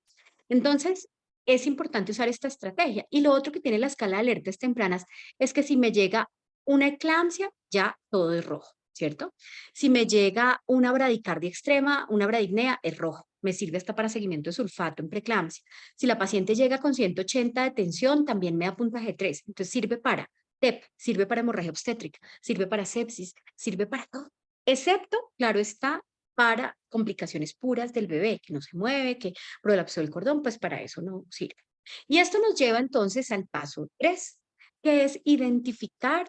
Entonces, es importante usar esta estrategia. Y lo otro que tiene la escala de alertas tempranas es que si me llega una eclampsia, ya todo es rojo, ¿cierto? Si me llega una bradicardia extrema, una bradipnea, es rojo. Me sirve hasta para seguimiento de sulfato en preeclampsia. Si la paciente llega con 180 de tensión, también me da puntaje 3. Entonces sirve para TEP, sirve para hemorragia obstétrica, sirve para sepsis, sirve para todo. excepto, claro está, para complicaciones puras del bebé, que no se mueve, que prolapsó el cordón, pues para eso no sirve. Y esto nos lleva entonces al paso 3, que es identificar,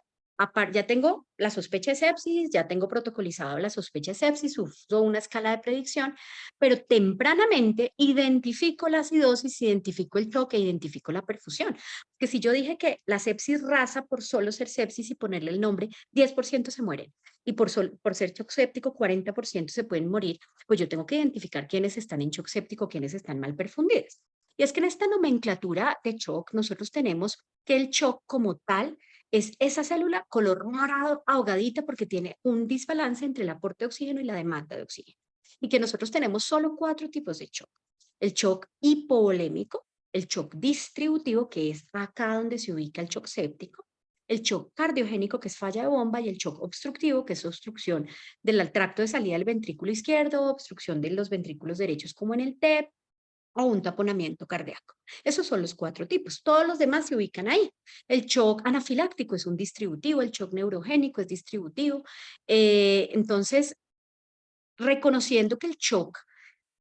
ya tengo la sospecha de sepsis, ya tengo protocolizado la sospecha de sepsis, uso una escala de predicción, pero tempranamente identifico la acidosis, identifico el choque, identifico la perfusión. Que si yo dije que la sepsis rasa por solo ser sepsis y ponerle el nombre, 10% se mueren. Y por ser shock séptico, 40% se pueden morir, pues yo tengo que identificar quiénes están en shock séptico, quiénes están mal perfundidos. Y es que en esta nomenclatura de shock nosotros tenemos que el shock como tal es esa célula color morado ahogadita porque tiene un desbalance entre el aporte de oxígeno y la demanda de oxígeno. Y que nosotros tenemos solo 4 tipos de shock. El shock hipovolémico, el shock distributivo, que es acá donde se ubica el shock séptico, el shock cardiogénico, que es falla de bomba, y el shock obstructivo, que es obstrucción del tracto de salida del ventrículo izquierdo, obstrucción de los ventrículos derechos como en el TEP, o un taponamiento cardíaco. Esos son los 4 tipos. Todos los demás se ubican ahí. El shock anafiláctico es un distributivo, el shock neurogénico es distributivo. Entonces, reconociendo que el shock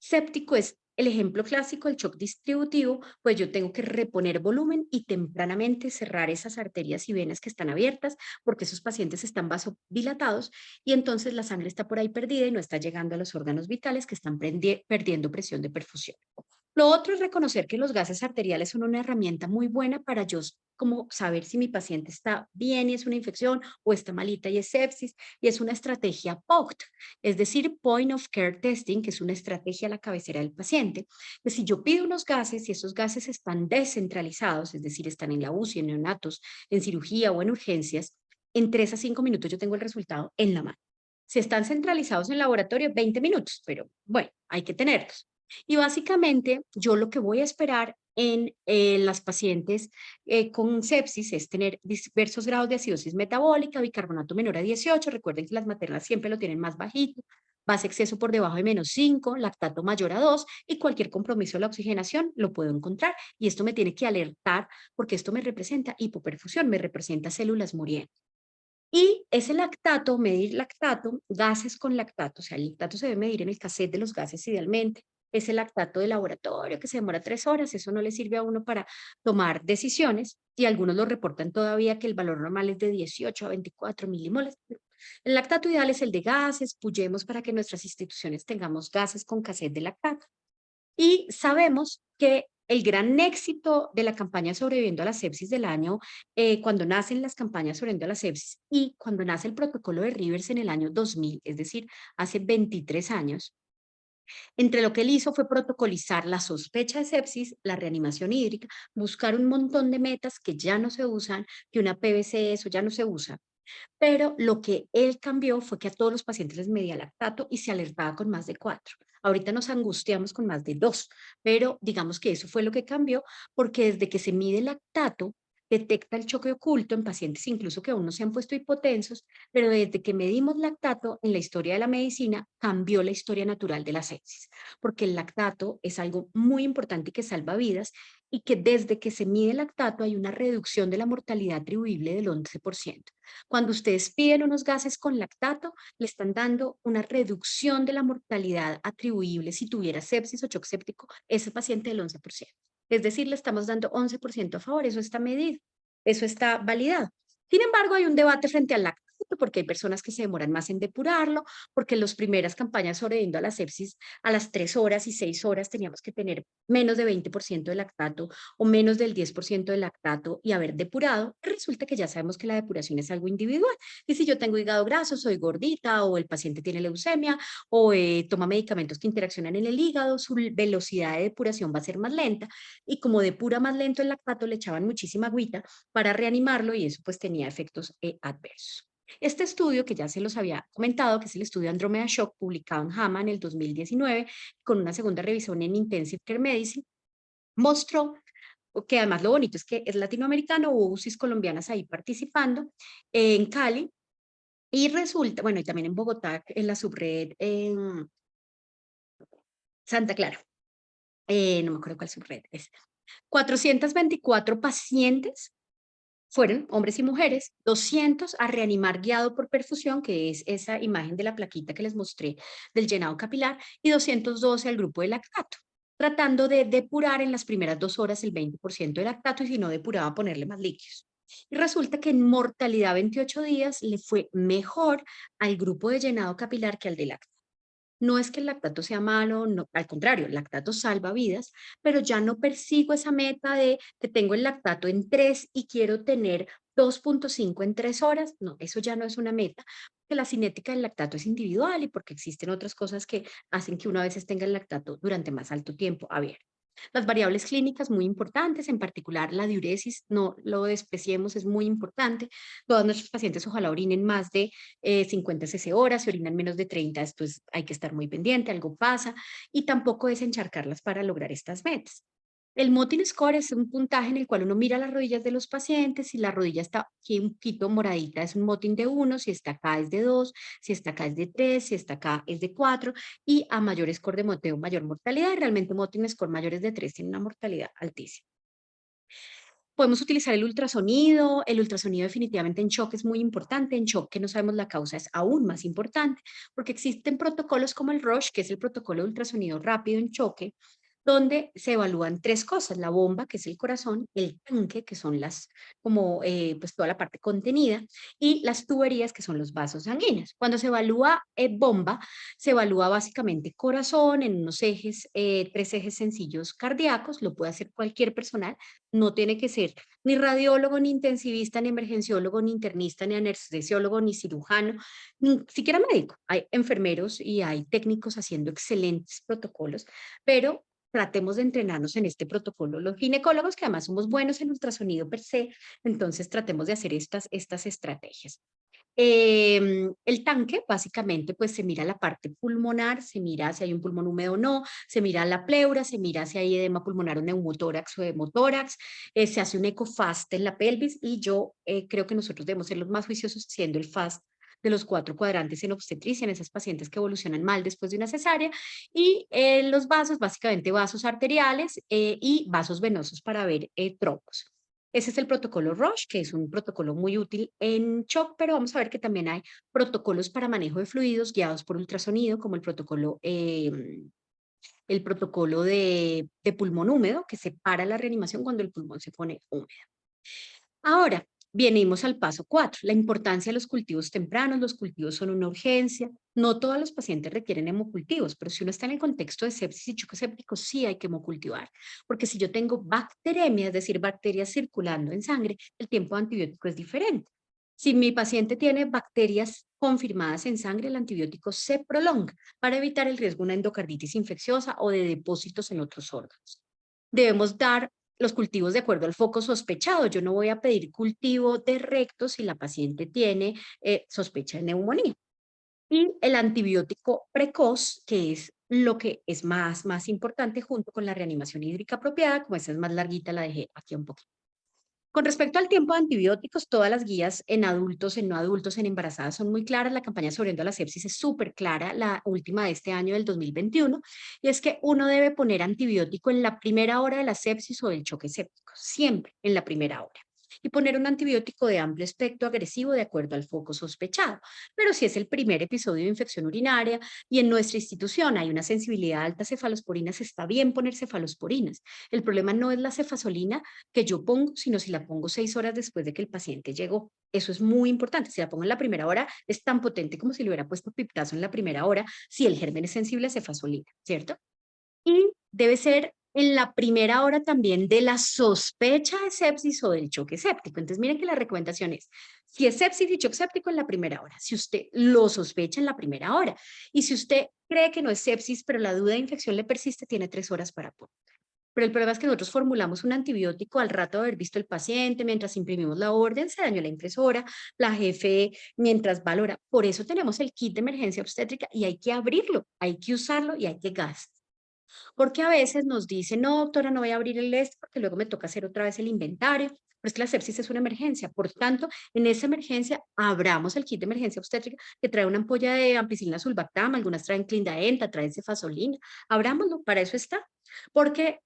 séptico es el ejemplo clásico del shock distributivo, pues yo tengo que reponer volumen y tempranamente cerrar esas arterias y venas que están abiertas, porque esos pacientes están vasodilatados y entonces la sangre está por ahí perdida y no está llegando a los órganos vitales que están perdiendo presión de perfusión. Lo otro es reconocer que los gases arteriales son una herramienta muy buena para yo como saber si mi paciente está bien y es una infección o está malita y es sepsis, y es una estrategia POCT, es decir, Point of Care Testing, que es una estrategia a la cabecera del paciente, que si yo pido unos gases y esos gases están descentralizados, es decir, están en la UCI, en neonatos, en cirugía o en urgencias, en 3 a 5 minutos yo tengo el resultado en la mano. Si están centralizados en laboratorio, 20 minutos, pero bueno, hay que tenerlos. Y básicamente yo lo que voy a esperar en las pacientes con sepsis es tener diversos grados de acidosis metabólica, bicarbonato menor a 18, recuerden que las maternas siempre lo tienen más bajito, base exceso por debajo de -5, lactato mayor a 2 y cualquier compromiso de la oxigenación lo puedo encontrar. Y esto me tiene que alertar porque esto me representa hipoperfusión, me representa células muriendo. Y ese lactato, medir lactato, gases con lactato, o sea, el lactato se debe medir en el cassette de los gases idealmente. Ese lactato de laboratorio que se demora 3 horas, eso no le sirve a uno para tomar decisiones y algunos lo reportan todavía que el valor normal es de 18 a 24 milimoles. El lactato ideal es el de gases, puyemos para que nuestras instituciones tengamos gases con cassette de lactato. Y sabemos que el gran éxito de la campaña Sobreviviendo a la Sepsis del año, cuando nacen las campañas Sobreviviendo a la Sepsis y cuando nace el protocolo de Rivers en el año 2000, es decir, hace 23 años, entre lo que él hizo fue protocolizar la sospecha de sepsis, la reanimación hídrica, buscar un montón de metas que ya no se usan, que una PVC, eso ya no se usa, pero lo que él cambió fue que a todos los pacientes les medía lactato y se alertaba con más de 4. Ahorita nos angustiamos con más de 2, pero digamos que eso fue lo que cambió, porque desde que se mide lactato, detecta el choque oculto en pacientes incluso que aún no se han puesto hipotensos, pero desde que medimos lactato en la historia de la medicina, cambió la historia natural de la sepsis, porque el lactato es algo muy importante y que salva vidas, y que desde que se mide lactato hay una reducción de la mortalidad atribuible del 11%. Cuando ustedes piden unos gases con lactato, le están dando una reducción de la mortalidad atribuible si tuviera sepsis o shock séptico, ese paciente del 11%. Es decir, le estamos dando 11% a favor, eso está medido, eso está validado. Sin embargo, hay un debate frente al lactato porque hay personas que se demoran más en depurarlo, porque en las primeras campañas sobreviviendo a la sepsis, a las 3 horas y 6 horas teníamos que tener menos de 20% de lactato o menos del 10% de lactato y haber depurado. Resulta que ya sabemos que la depuración es algo individual. Y si yo tengo hígado graso, soy gordita, o el paciente tiene leucemia, o toma medicamentos que interaccionan en el hígado, su velocidad de depuración va a ser más lenta. Y como depura más lento el lactato, le echaban muchísima agüita para reanimarlo y eso pues tenía efectos adversos. Este estudio, que ya se los había comentado, que es el estudio Andromeda Shock, publicado en JAMA en el 2019, con una segunda revisión en Intensive Care Medicine, mostró que además lo bonito es que es latinoamericano, hubo UCIs colombianas ahí participando, en Cali, y resulta, bueno, y también en Bogotá, en la subred en Santa Clara, no me acuerdo cuál subred es. 424 pacientes Fueron hombres y mujeres, 200 a reanimar guiado por perfusión, que es esa imagen de la plaquita que les mostré del llenado capilar, y 212 al grupo de lactato, tratando de depurar en las primeras 2 horas el 20% de lactato y si no depuraba ponerle más líquidos. Y resulta que en mortalidad 28 días le fue mejor al grupo de llenado capilar que al de lactato. No es que el lactato sea malo, no, al contrario, el lactato salva vidas, pero ya no persigo esa meta de que tengo el lactato en 3 y quiero tener 2,5 en 3 horas. No, eso ya no es una meta, porque la cinética del lactato es individual y porque existen otras cosas que hacen que uno a veces tenga el lactato durante más alto tiempo abierto. Las variables clínicas muy importantes, en particular la diuresis, no lo despreciemos, es muy importante. Todos nuestros pacientes ojalá orinen más de 50 cc horas, si orinan menos de 30, esto hay que estar muy pendiente, algo pasa, y tampoco es encharcarlas para lograr estas metas. El Motin Score es un puntaje en el cual uno mira las rodillas de los pacientes, si la rodilla está aquí un poquito moradita es un Motin de 1, si está acá es de 2, si está acá es de 3, si está acá es de 4, y a mayor score de moteo, mayor mortalidad, y realmente Motin Score mayores de 3 tiene una mortalidad altísima. Podemos utilizar el ultrasonido definitivamente en shock es muy importante, en shock que no sabemos la causa es aún más importante, porque existen protocolos como el Roche, que es el protocolo de ultrasonido rápido en choque, donde se evalúan tres cosas, la bomba, que es el corazón, el tanque, que son las, como pues toda la parte contenida, y las tuberías, que son los vasos sanguíneos. Cuando se evalúa bomba, se evalúa básicamente corazón en unos ejes, 3 ejes sencillos cardíacos, lo puede hacer cualquier personal, no tiene que ser ni radiólogo, ni intensivista, ni emergenciólogo, ni internista, ni anestesiólogo, ni cirujano, ni siquiera médico. Hay enfermeros y hay técnicos haciendo excelentes protocolos, pero tratemos de entrenarnos en este protocolo. Los ginecólogos, que además somos buenos en ultrasonido per se, entonces tratemos de hacer estas estrategias. El tanque, básicamente, pues se mira la parte pulmonar, se mira si hay un pulmón húmedo o no, se mira la pleura, se mira si hay edema pulmonar o neumotórax o hemotórax, se hace un ecofast en la pelvis y yo creo que nosotros debemos ser los más juiciosos haciendo el fast de los 4 cuadrantes en obstetricia, en esas pacientes que evolucionan mal después de una cesárea, y los vasos, básicamente vasos arteriales y vasos venosos para ver trombos. Ese es el protocolo Roche, que es un protocolo muy útil en shock, pero vamos a ver que también hay protocolos para manejo de fluidos guiados por ultrasonido, como el protocolo de pulmón húmedo, que separa la reanimación cuando el pulmón se pone húmedo. Ahora, venimos al paso 4, la importancia de los cultivos tempranos. Los cultivos son una urgencia. No todos los pacientes requieren hemocultivos, pero si uno está en el contexto de sepsis y choque séptico, sí hay que hemocultivar. Porque si yo tengo bacteremia, es decir, bacterias circulando en sangre, el tiempo de antibiótico es diferente. Si mi paciente tiene bacterias confirmadas en sangre, el antibiótico se prolonga para evitar el riesgo de una endocarditis infecciosa o de depósitos en otros órganos. Debemos dar los cultivos de acuerdo al foco sospechado. Yo no voy a pedir cultivo de recto si la paciente tiene sospecha de neumonía. Y el antibiótico precoz, que es lo que es más importante junto con la reanimación hídrica apropiada, como esta es más larguita, la dejé aquí un poquito. Con respecto al tiempo de antibióticos, todas las guías en adultos, en no adultos, en embarazadas son muy claras. La campaña sobre la sepsis es súper clara, la última de este año del 2021, y es que uno debe poner antibiótico en la primera hora de la sepsis o del choque séptico, siempre en la primera hora. Y poner un antibiótico de amplio espectro agresivo de acuerdo al foco sospechado. Pero si es el primer episodio de infección urinaria y en nuestra institución hay una sensibilidad a altas cefalosporinas, está bien poner cefalosporinas. El problema no es la cefasolina que yo pongo, sino si la pongo 6 horas después de que el paciente llegó. Eso es muy importante. Si la pongo en la primera hora, es tan potente como si le hubiera puesto piptazo en la primera hora, si el germen es sensible a cefasolina, ¿cierto? Y debe ser en la primera hora también de la sospecha de sepsis o del choque séptico. Entonces, miren que la recomendación es, si es sepsis y choque séptico en la primera hora, si usted lo sospecha en la primera hora, y si usted cree que no es sepsis, pero la duda de infección le persiste, tiene 3 horas para poner. Pero el problema es que nosotros formulamos un antibiótico al rato de haber visto el paciente, mientras imprimimos la orden, se dañó la impresora, la jefe mientras valora. Por eso tenemos el kit de emergencia obstétrica y hay que abrirlo, hay que usarlo y hay que gastar. Porque a veces nos dicen, no, doctora, no voy a abrir el porque luego me toca hacer otra vez el inventario. Pero es que la sepsis es una emergencia. Por tanto, en esa emergencia, abramos el kit de emergencia obstétrica que trae una ampolla de ampicilina sulbactam, algunas traen clindaenta, traen cefasolina. Abrámoslo, para eso está. Porque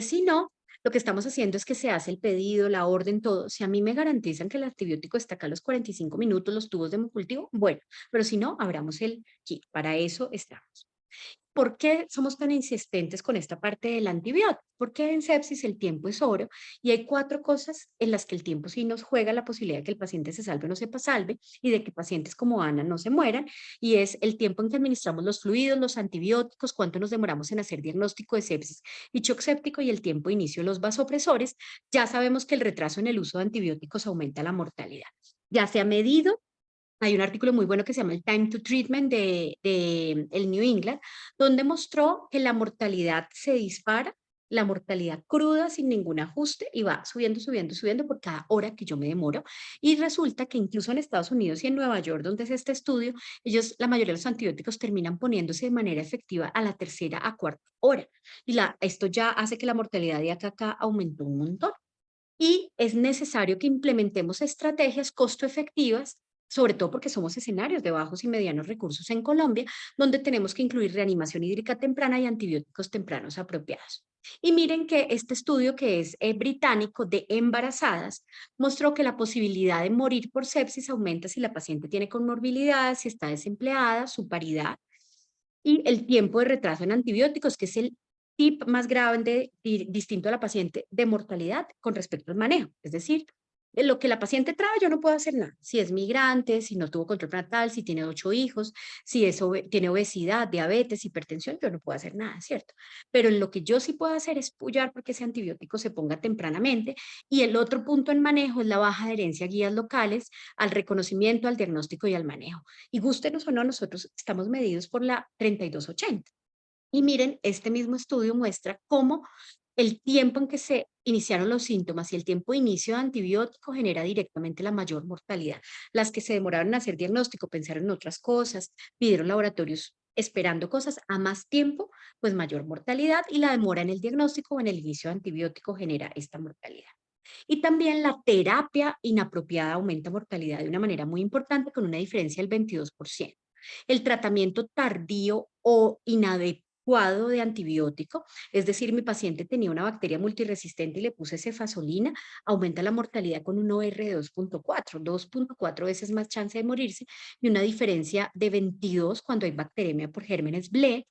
si no, Lo que estamos haciendo es que se hace el pedido, la orden, todo. Si a mí me garantizan que el antibiótico está acá a los 45 minutos, los tubos de hemocultivo, bueno, pero si no, abramos el kit. Para eso estamos. ¿Por qué somos tan insistentes con esta parte del antibiótico? Porque en sepsis el tiempo es oro y hay cuatro cosas en las que el tiempo sí nos juega la posibilidad de que el paciente se salve o no se salve y de que pacientes como Ana no se mueran, y es el tiempo en que administramos los fluidos, los antibióticos, cuánto nos demoramos en hacer diagnóstico de sepsis y shock séptico y el tiempo de inicio de los vasopresores. Ya sabemos que el retraso en el uso de antibióticos aumenta la mortalidad. Ya se ha medido. Hay un artículo muy bueno que se llama el Time to Treatment de el New England, donde mostró que la mortalidad se dispara, la mortalidad cruda sin ningún ajuste y va subiendo, subiendo, subiendo por cada hora que yo me demoro. Y resulta que incluso en Estados Unidos y en Nueva York, donde es este estudio, ellos, la mayoría de los antibióticos terminan poniéndose de manera efectiva a la tercera a cuarta hora. Y esto ya hace que la mortalidad de acá a acá aumentó un montón. Y es necesario que implementemos estrategias costo efectivas, sobre todo porque somos escenarios de bajos y medianos recursos en Colombia, donde tenemos que incluir reanimación hídrica temprana y antibióticos tempranos apropiados. Y miren que este estudio, que es británico, de embarazadas, mostró que la posibilidad de morir por sepsis aumenta si la paciente tiene comorbilidad, si está desempleada, su paridad, y el tiempo de retraso en antibióticos, que es el tip más grave distinto a la paciente de mortalidad con respecto al manejo. Es decir, en lo que la paciente trae, yo no puedo hacer nada. Si es migrante, si no tuvo control prenatal, si tiene 8 hijos, si tiene obesidad, diabetes, hipertensión, yo no puedo hacer nada, ¿cierto? Pero en lo que yo sí puedo hacer es pullar porque ese antibiótico se ponga tempranamente. Y el otro punto en manejo es la baja adherencia a guías locales, al reconocimiento, al diagnóstico y al manejo. Y gústenos o no, nosotros estamos medidos por la 3280. Y miren, este mismo estudio muestra cómo el tiempo en que se iniciaron los síntomas y el tiempo de inicio de antibiótico genera directamente la mayor mortalidad. Las que se demoraron en hacer diagnóstico pensaron en otras cosas, pidieron laboratorios esperando cosas a más tiempo, pues mayor mortalidad, y la demora en el diagnóstico o en el inicio de antibiótico genera esta mortalidad. Y también la terapia inapropiada aumenta mortalidad de una manera muy importante, con una diferencia del 22%. El tratamiento tardío o inadecuado de antibiótico, es decir, mi paciente tenía una bacteria multiresistente y le puse cefasolina, aumenta la mortalidad con un OR de 2.4 veces más chance de morirse, y una diferencia de 22 cuando hay bacteremia por gérmenes BLE.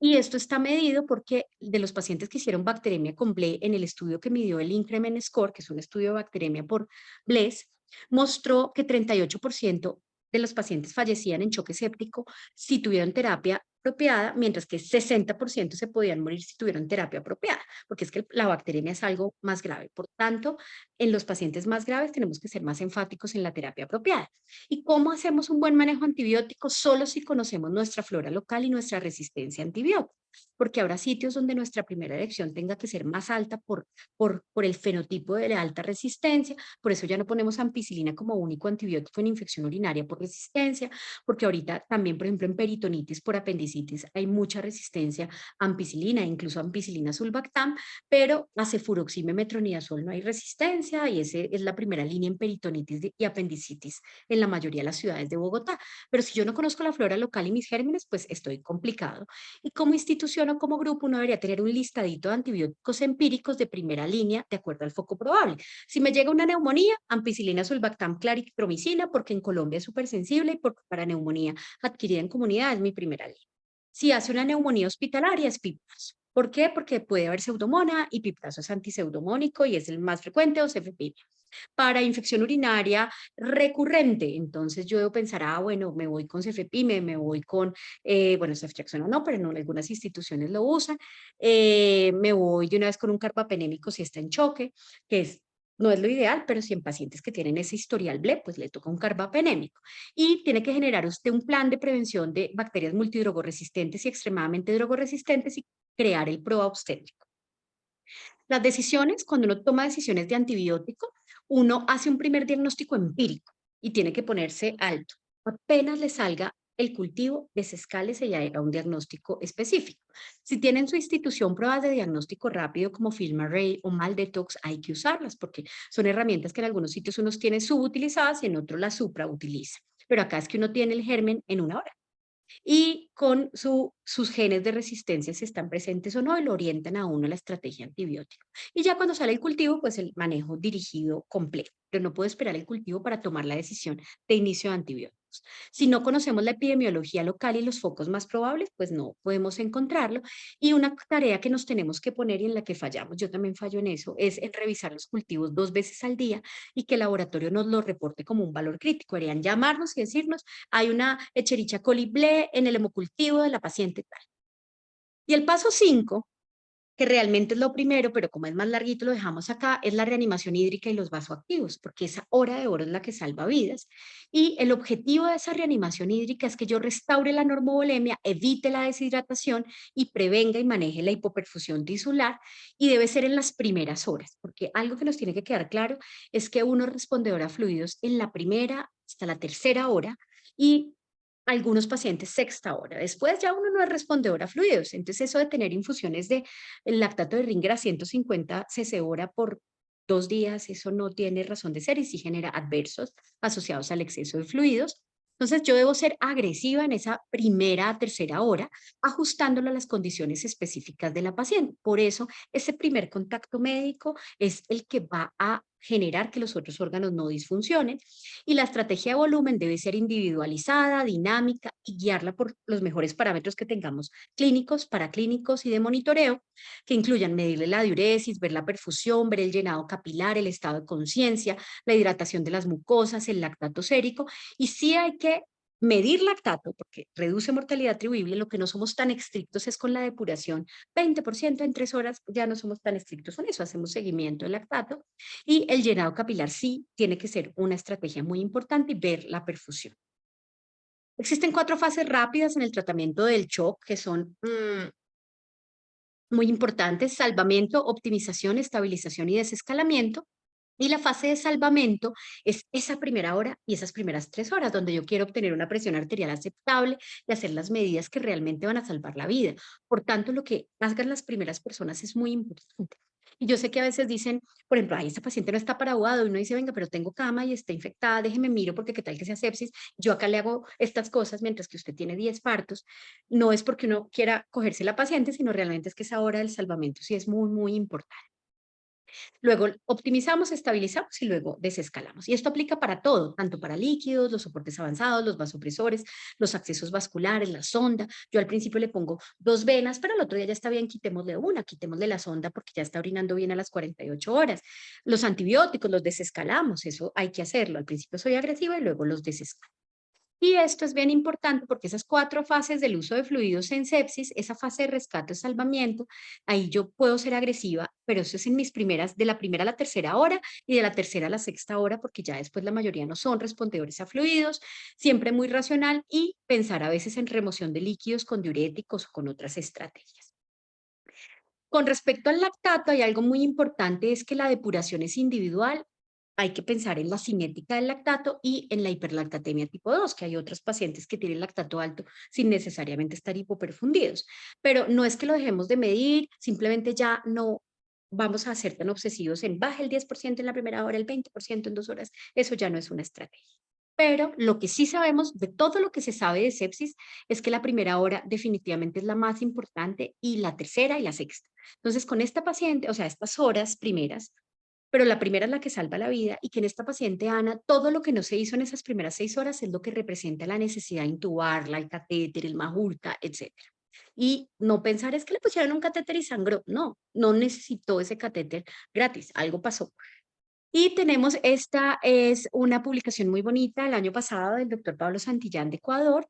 Y esto está medido porque de los pacientes que hicieron bacteremia con BLE, en el estudio que midió el Increment Score, que es un estudio de bacteremia por BLES, mostró que 38% de los pacientes fallecían en choque séptico si tuvieron terapia apropiada, mientras que 60% se podían morir si tuvieron terapia apropiada, porque es que la bacteremia es algo más grave. Por tanto, en los pacientes más graves tenemos que ser más enfáticos en la terapia apropiada. ¿Y cómo hacemos un buen manejo antibiótico? Solo si conocemos nuestra flora local y nuestra resistencia a antibióticos, porque habrá sitios donde nuestra primera elección tenga que ser más alta por el fenotipo de la alta resistencia. Por eso ya no ponemos ampicilina como único antibiótico en infección urinaria por resistencia, porque ahorita también, por ejemplo, en peritonitis por apendicitis hay mucha resistencia a ampicilina, incluso a ampicilina sulbactam, pero a cefuroxime metronidazol no hay resistencia, y esa es la primera línea en peritonitis y apendicitis en la mayoría de las ciudades de Bogotá. Pero si yo no conozco la flora local y mis gérmenes, pues estoy complicado. Y como institución o como grupo, uno debería tener un listadito de antibióticos empíricos de primera línea de acuerdo al foco probable. Si me llega una neumonía, ampicilina, sulbactam, claritromicina, porque en Colombia es súper sensible y porque para neumonía adquirida en comunidad es mi primera línea. Si hace una neumonía hospitalaria, es piptazo. ¿Por qué? Porque puede haber pseudomona y piptazo es antipseudomónico y es el más frecuente, o cefepime. Para infección urinaria recurrente, entonces yo debo pensar, bueno, me voy con cefepime, me voy con, bueno, ceftriaxona no, pero en algunas instituciones lo usan, me voy de una vez con un carbapenémico si está en choque, que no es lo ideal, pero si en pacientes que tienen ese historial BLE, pues le toca un carbapenémico. Y tiene que generar usted un plan de prevención de bacterias multidrogoresistentes y extremadamente drogoresistentes y crear el PROA obstétrico. Las decisiones, cuando uno toma decisiones de antibiótico, uno hace un primer diagnóstico empírico y tiene que ponerse alto. Apenas le salga el cultivo, desescálese y haga un diagnóstico específico. Si tienen en su institución pruebas de diagnóstico rápido como FilmArray o MalDetox, hay que usarlas porque son herramientas que en algunos sitios unos tienen subutilizadas y en otros las suprautiliza. Pero acá es que uno tiene el germen en una hora. Y con sus genes de resistencia, si están presentes o no, y lo orientan a uno a la estrategia antibiótica. Y ya cuando sale el cultivo, pues el manejo dirigido completo, pero no puedo esperar el cultivo para tomar la decisión de inicio de antibióticos. Si no conocemos la epidemiología local y los focos más probables, pues no podemos encontrarlo. Y una tarea que nos tenemos que poner y en la que fallamos, yo también fallo en eso, es en revisar los cultivos 2 veces al día y que el laboratorio nos lo reporte como un valor crítico. Harían llamarnos y decirnos, hay una Escherichia coli ble en el hemocultivo de la paciente tal. Y el paso 5, que realmente es lo primero, pero como es más larguito lo dejamos acá, es la reanimación hídrica y los vasoactivos, porque esa hora de oro es la que salva vidas. Y el objetivo de esa reanimación hídrica es que yo restaure la normovolemia, evite la deshidratación y prevenga y maneje la hipoperfusión tisular, y debe ser en las primeras horas, porque algo que nos tiene que quedar claro es que uno es respondedor a fluidos en la primera hasta la tercera hora y algunos pacientes sexta hora. Después ya uno no es respondedor a fluidos. Entonces eso de tener infusiones de el lactato de Ringer a 150 cc hora por 2 días, eso no tiene razón de ser y sí genera adversos asociados al exceso de fluidos. Entonces yo debo ser agresiva en esa primera a tercera hora, ajustándolo a las condiciones específicas de la paciente. Por eso ese primer contacto médico es el que va a generar que los otros órganos no disfuncionen y la estrategia de volumen debe ser individualizada, dinámica y guiarla por los mejores parámetros que tengamos clínicos, paraclínicos y de monitoreo, que incluyan medirle la diuresis, ver la perfusión, ver el llenado capilar, el estado de conciencia, la hidratación de las mucosas, el lactato sérico, y sí hay que medir lactato, porque reduce mortalidad atribuible, lo que no somos tan estrictos es con la depuración, 20% en 3 horas, ya no somos tan estrictos con eso, hacemos seguimiento del lactato, y el llenado capilar sí tiene que ser una estrategia muy importante y ver la perfusión. Existen 4 fases rápidas en el tratamiento del shock que son muy importantes: salvamento, optimización, estabilización y desescalamiento. Y la fase de salvamento es esa primera hora y esas primeras 3 horas, donde yo quiero obtener una presión arterial aceptable y hacer las medidas que realmente van a salvar la vida. Por tanto, lo que hagan las primeras personas es muy importante. Y yo sé que a veces dicen, por ejemplo, ay, esta paciente no está paraguado, y uno dice, venga, pero tengo cama y está infectada, déjeme miro porque qué tal que sea sepsis, yo acá le hago estas cosas mientras que usted tiene 10 partos. No es porque uno quiera cogerse la paciente, sino realmente es que esa hora del salvamento sí es muy, muy importante. Luego optimizamos, estabilizamos y luego desescalamos. Y esto aplica para todo, tanto para líquidos, los soportes avanzados, los vasopresores, los accesos vasculares, la sonda. Yo al principio le pongo 2 venas, pero al otro día ya está bien, quitémosle una, quitémosle la sonda porque ya está orinando bien a las 48 horas. Los antibióticos los desescalamos, eso hay que hacerlo. Al principio soy agresiva y luego los desescalo. Y esto es bien importante porque esas 4 fases del uso de fluidos en sepsis, esa fase de rescate o salvamiento, ahí yo puedo ser agresiva, pero eso es en mis primeras, de la primera a la tercera hora y de la tercera a la sexta hora, porque ya después la mayoría no son respondedores a fluidos, siempre muy racional y pensar a veces en remoción de líquidos con diuréticos o con otras estrategias. Con respecto al lactato, hay algo muy importante, es que la depuración es individual. Hay que pensar en la cinética del lactato y en la hiperlactatemia tipo 2, que hay otros pacientes que tienen lactato alto sin necesariamente estar hipoperfundidos. Pero no es que lo dejemos de medir, simplemente ya no vamos a ser tan obsesivos en baja el 10% en la primera hora, el 20% en 2 horas. Eso ya no es una estrategia. Pero lo que sí sabemos de todo lo que se sabe de sepsis es que la primera hora definitivamente es la más importante y la tercera y la sexta. Entonces, con esta paciente, o sea, estas horas primeras, pero la primera es la que salva la vida y que en esta paciente, Ana, todo lo que no se hizo en esas primeras 6 horas es lo que representa la necesidad de intubarla, el catéter, el Majulta, etcétera. Y no pensar es que le pusieron un catéter y sangró. No, no necesitó ese catéter gratis, algo pasó. Y tenemos, esta es una publicación muy bonita del año pasado del doctor Pablo Santillán de Ecuador,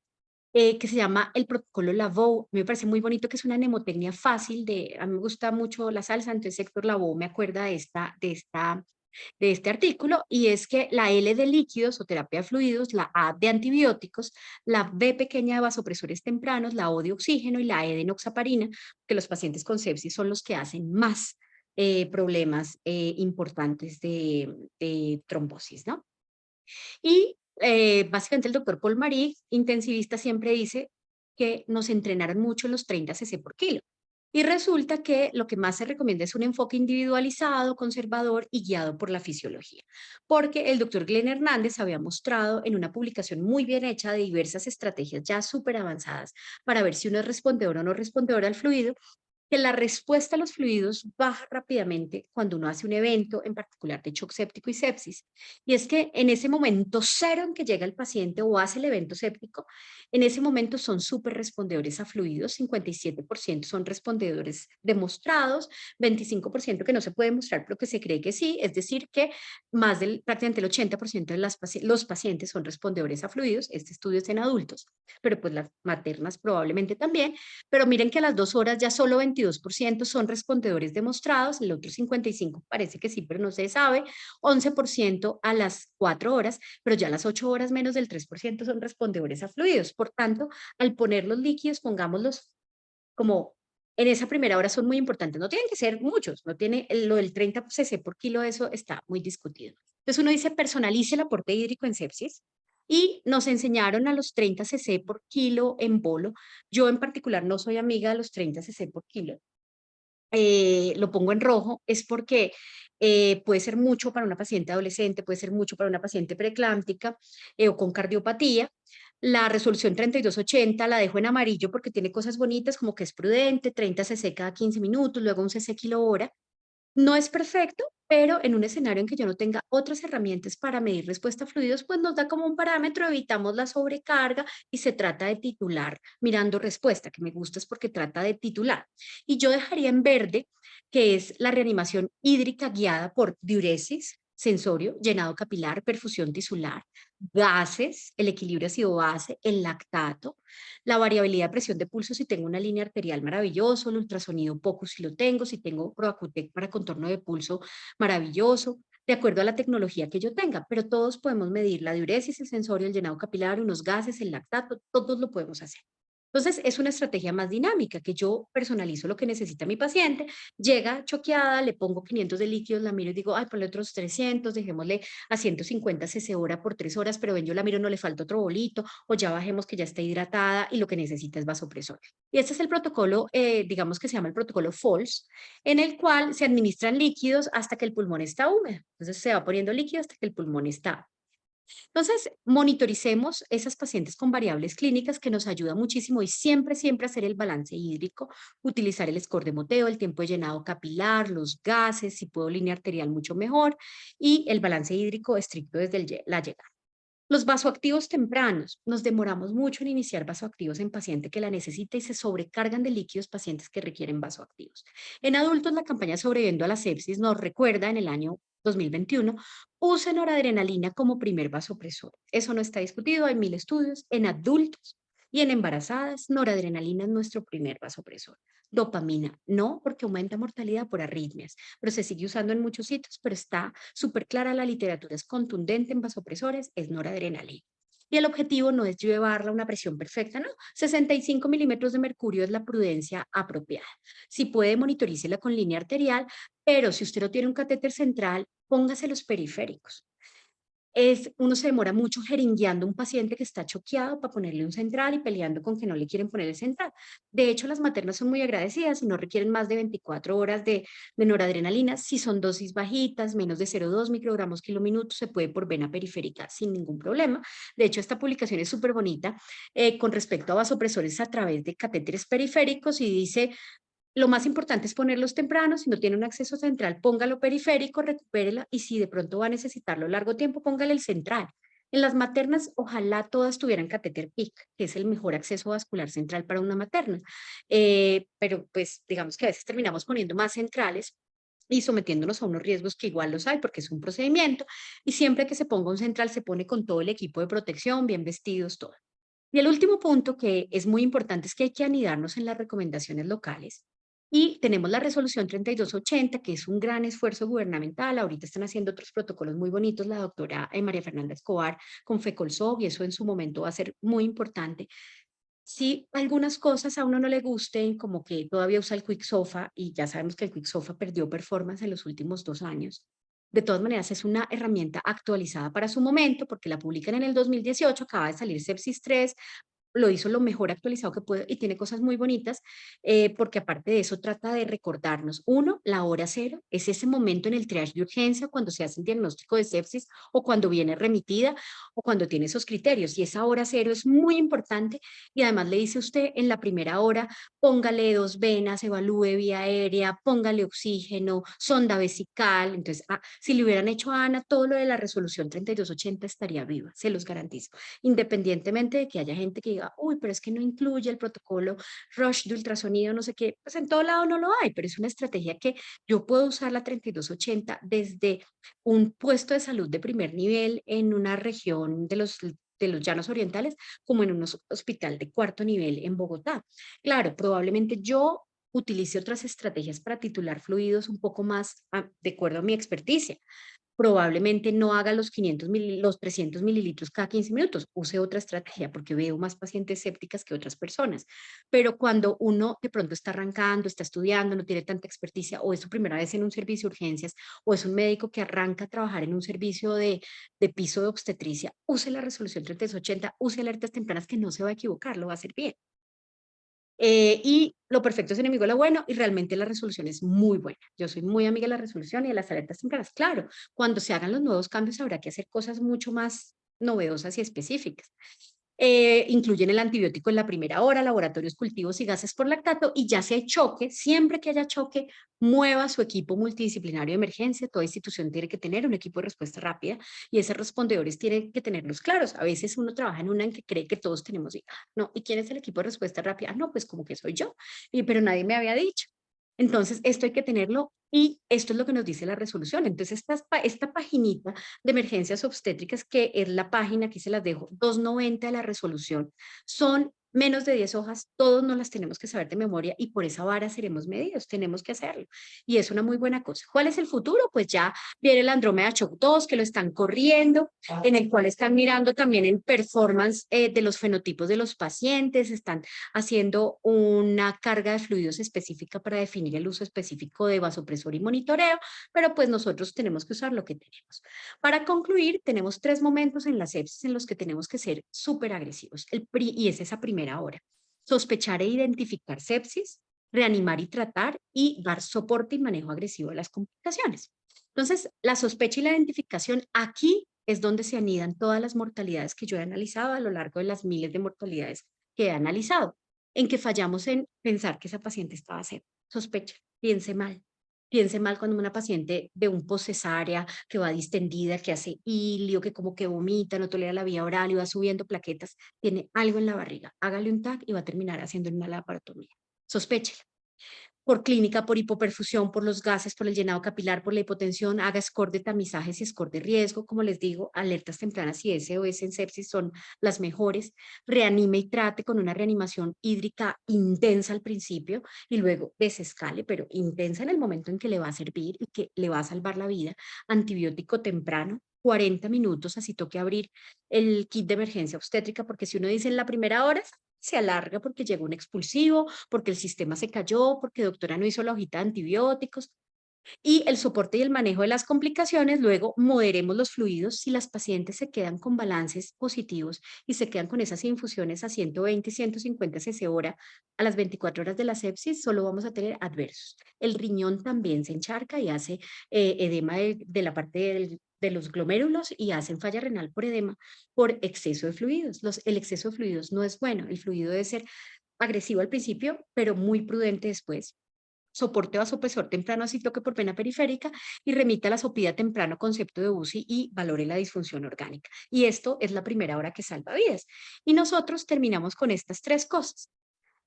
que se llama el protocolo Lavaux. Me parece muy bonito, que es una mnemotecnia fácil de, a mí me gusta mucho la salsa, entonces Héctor Lavoe me acuerda de este artículo, y es que la L de líquidos o terapia de fluidos, la A de antibióticos, la B pequeña de vasopresores tempranos, la O de oxígeno y la E de enoxaparina, que los pacientes con sepsis son los que hacen más problemas importantes de trombosis, ¿no? Y básicamente el doctor Paul Marie, intensivista, siempre dice que nos entrenaron mucho en los 30 cc por kilo. Y resulta que lo que más se recomienda es un enfoque individualizado, conservador y guiado por la fisiología, porque el doctor Glenn Hernández había mostrado en una publicación muy bien hecha de diversas estrategias ya súper avanzadas para ver si uno es respondedor o no respondedor al fluido, que la respuesta a los fluidos baja rápidamente cuando uno hace un evento, en particular de shock séptico y sepsis. Y es que en ese momento cero en que llega el paciente o hace el evento séptico, en ese momento son súper respondedores a fluidos, 57% son respondedores demostrados, 25% que no se puede demostrar pero que se cree que sí, es decir, que más del prácticamente el 80% de los pacientes son respondedores a fluidos. Este estudio es en adultos, pero pues las maternas probablemente también, pero miren que a las 2 horas ya solo 22% son respondedores demostrados, el otro 55% parece que sí, pero no se sabe, 11% a las 4 horas, pero ya a las 8 horas menos del 3% son respondedores a fluidos. Por tanto, al poner los líquidos, pongámoslos como en esa primera hora son muy importantes. No tienen que ser muchos, no tiene lo del 30 cc por kilo, eso está muy discutido. Entonces uno dice personalice el aporte hídrico en sepsis y nos enseñaron a los 30 cc por kilo en bolo. Yo en particular no soy amiga de los 30 cc por kilo. Lo pongo en rojo es porque puede ser mucho para una paciente adolescente, puede ser mucho para una paciente preeclámptica o con cardiopatía. La resolución 3280 la dejo en amarillo porque tiene cosas bonitas como que es prudente, 30 cc cada 15 minutos, luego un cc kilo hora. No es perfecto, pero en un escenario en que yo no tenga otras herramientas para medir respuesta a fluidos, pues nos da como un parámetro, evitamos la sobrecarga y se trata de titular mirando respuesta, que me gusta es porque trata de titular. Y yo dejaría en verde, que es la reanimación hídrica guiada por diuresis, sensorio, llenado capilar, perfusión tisular, gases, el equilibrio ácido-base, el lactato, la variabilidad de presión de pulso si tengo una línea arterial maravilloso, el ultrasonido poco si lo tengo, si tengo Proacutec para contorno de pulso maravilloso, de acuerdo a la tecnología que yo tenga, pero todos podemos medir la diuresis, el sensorio, el llenado capilar, unos gases, el lactato, todos lo podemos hacer. Entonces, es una estrategia más dinámica, que yo personalizo lo que necesita mi paciente, llega choqueada, le pongo 500 de líquidos, la miro y digo, ay, ponle otros 300, dejémosle a 150 cc hora por 3 horas, pero ven, yo la miro, no le falta otro bolito, o ya bajemos que ya está hidratada y lo que necesita es vasopresor. Y este es el protocolo, digamos que se llama el protocolo FALS, en el cual se administran líquidos hasta que el pulmón está húmedo. Entonces se va poniendo líquido hasta que el pulmón está. Entonces, monitoricemos esas pacientes con variables clínicas que nos ayuda muchísimo y siempre, siempre hacer el balance hídrico, utilizar el score de moteo, el tiempo de llenado capilar, los gases, si puedo línea arterial mucho mejor y el balance hídrico estricto desde la llegada. Los vasoactivos tempranos. Nos demoramos mucho en iniciar vasoactivos en paciente que la necesita y se sobrecargan de líquidos pacientes que requieren vasoactivos. En adultos, la campaña Sobreviviendo a la Sepsis nos recuerda en el año 2021, usen noradrenalina como primer vasopresor. Eso no está discutido, hay 1000 estudios. En adultos y en embarazadas, noradrenalina es nuestro primer vasopresor. Dopamina, no, porque aumenta mortalidad por arritmias, pero se sigue usando en muchos sitios, pero está súper clara la literatura, es contundente en vasopresores, es noradrenalina. Y el objetivo no es llevarla a una presión perfecta, no. 65 milímetros de mercurio es la prudencia apropiada. Si puede, monitorícela con línea arterial, pero si usted no tiene un catéter central, póngase los periféricos. Uno se demora mucho jeringueando a un paciente que está choqueado para ponerle un central y peleando con que no le quieren poner el central. De hecho, las maternas son muy agradecidas y no requieren más de 24 horas de noradrenalina. Si son dosis bajitas, menos de 0,2 microgramos kilo-minuto, se puede por vena periférica sin ningún problema. De hecho, esta publicación es súper bonita con respecto a vasopresores a través de catéteres periféricos y dice lo más importante es ponerlos tempranos, si no tiene un acceso central, póngalo periférico, recupérela y si de pronto va a necesitarlo largo tiempo, póngale el central. En las maternas, ojalá todas tuvieran catéter PIC, que es el mejor acceso vascular central para una materna. Pero pues digamos que a veces terminamos poniendo más centrales y sometiéndonos a unos riesgos que igual los hay porque es un procedimiento y siempre que se ponga un central se pone con todo el equipo de protección, bien vestidos, todo. Y el último punto que es muy importante es que hay que anidarnos en las recomendaciones locales. Y tenemos la resolución 3280, que es un gran esfuerzo gubernamental. Ahorita están haciendo otros protocolos muy bonitos, la doctora María Fernanda Escobar con FECOLSOG, y eso en su momento va a ser muy importante. Si algunas cosas a uno no le gusten, como que todavía usa el QuickSofa, y ya sabemos que el QuickSofa perdió performance en los últimos 2 años, de todas maneras es una herramienta actualizada para su momento, porque la publican en el 2018, acaba de salir Sepsis 3, lo hizo lo mejor actualizado que puede y tiene cosas muy bonitas, porque aparte de eso trata de recordarnos, uno, la hora cero, es ese momento en el triage de urgencia cuando se hace el diagnóstico de sepsis o cuando viene remitida o cuando tiene esos criterios. Y esa hora cero es muy importante y además le dice usted en la primera hora, póngale 2 venas, evalúe vía aérea, póngale oxígeno, sonda vesical. Entonces, si le hubieran hecho a Ana todo lo de la resolución 3280 estaría viva, se los garantizo. Independientemente de que haya gente que diga, uy, pero es que no incluye el protocolo Rush de ultrasonido, no sé qué, pues en todo lado no lo hay, pero es una estrategia que yo puedo usar la 3280 desde un puesto de salud de primer nivel en una región de los llanos orientales, como en un hospital de cuarto nivel en Bogotá. Claro, probablemente yo utilice otras estrategias para titular fluidos un poco más de acuerdo a mi experticia. Probablemente no haga los 300 mililitros cada 15 minutos, use otra estrategia porque veo más pacientes sépticas que otras personas. Pero cuando uno de pronto está arrancando, está estudiando, no tiene tanta experticia o es su primera vez en un servicio de urgencias o es un médico que arranca a trabajar en un servicio de piso de obstetricia, use la resolución 3280, use alertas tempranas que no se va a equivocar, lo va a hacer bien. Y lo perfecto es enemigo de lo bueno y realmente la resolución es muy buena. Yo soy muy amiga de la resolución y de las alertas tempranas. Claro, cuando se hagan los nuevos cambios habrá que hacer cosas mucho más novedosas y específicas. Incluyen el antibiótico en la primera hora, laboratorios, cultivos y gases por lactato, y ya si hay choque, siempre que haya choque, mueva su equipo multidisciplinario de emergencia. Toda institución tiene que tener un equipo de respuesta rápida y esos respondedores tienen que tenerlos claros. A veces uno trabaja en una en que cree que todos tenemos, no, ¿y quién es el equipo de respuesta rápida? No, pues como que soy yo, pero nadie me había dicho. Entonces, esto hay que tenerlo y esto es lo que nos dice la resolución. Entonces, esta paginita de emergencias obstétricas, que es la página, aquí se las dejo, 290 de la resolución, son menos de 10 hojas, todos nos las tenemos que saber de memoria y por esa vara seremos medidos, tenemos que hacerlo. Y es una muy buena cosa. ¿Cuál es el futuro? Pues ya viene el Andrómeda Shock 2, que lo están corriendo, en el cual están mirando también el performance de los fenotipos de los pacientes, están haciendo una carga de fluidos específica para definir el uso específico de vasopresor y monitoreo, pero pues nosotros tenemos que usar lo que tenemos. Para concluir, tenemos 3 momentos en la sepsis en los que tenemos que ser súper agresivos, y es esa primera hora. Sospechar e identificar sepsis, reanimar y tratar, y dar soporte y manejo agresivo de las complicaciones. Entonces, la sospecha y la identificación, aquí es donde se anidan todas las mortalidades que yo he analizado a lo largo de las miles de mortalidades que he analizado, en que fallamos en pensar que esa paciente estaba cerca. Sospecha, piense mal. Piense mal cuando una paciente de un postcesárea que va distendida, que hace ilio, que como que vomita, no tolera la vía oral y va subiendo plaquetas, tiene algo en la barriga. Hágale un TAC y va a terminar haciendo una laparotomía. Sospeche por clínica, por hipoperfusión, por los gases, por el llenado capilar, por la hipotensión, haga score de tamizajes y score de riesgo. Como les digo, alertas tempranas y SOS en sepsis son las mejores. Reanime y trate con una reanimación hídrica intensa al principio y luego desescale, pero intensa en el momento en que le va a servir y que le va a salvar la vida. Antibiótico temprano, 40 minutos, así toque abrir el kit de emergencia obstétrica, porque si uno dice en la primera hora, se alarga porque llegó un expulsivo, porque el sistema se cayó, porque doctora no hizo la hojita de antibióticos. Y el soporte y el manejo de las complicaciones, luego moderemos los fluidos. Si las pacientes se quedan con balances positivos y se quedan con esas infusiones a 120, 150 cc hora a las 24 horas de la sepsis, solo vamos a tener adversos. El riñón también se encharca y hace edema de la parte de los glomérulos y hacen falla renal por edema por exceso de fluidos. El exceso de fluidos no es bueno. El fluido debe ser agresivo al principio, pero muy prudente después. Soporte vasopresor temprano, así toque por vena periférica, y remita la sopida temprano, concepto de UCI, y valore la disfunción orgánica. Y esto es la primera hora que salva vidas. Y nosotros terminamos con estas 3 cosas.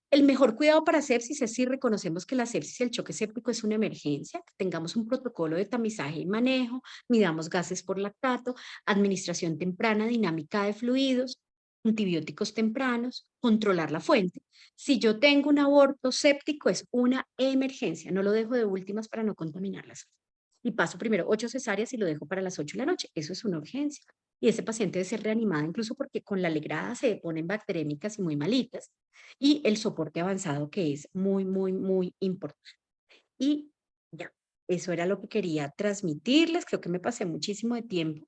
El mejor cuidado para sepsis es si reconocemos que la sepsis y el choque séptico es una emergencia, que tengamos un protocolo de tamizaje y manejo, midamos gases por lactato, administración temprana dinámica de fluidos, antibióticos tempranos, controlar la fuente. Si yo tengo un aborto séptico es una emergencia, no lo dejo de últimas para no contaminar las. Y paso primero 8 cesáreas y lo dejo para las 8 de la noche, eso es una urgencia. Y ese paciente debe ser reanimado incluso porque con la legrada se ponen bacterémicas y muy malitas, y el soporte avanzado, que es muy, muy, muy importante. Y ya, eso era lo que quería transmitirles. Creo que me pasé muchísimo de tiempo,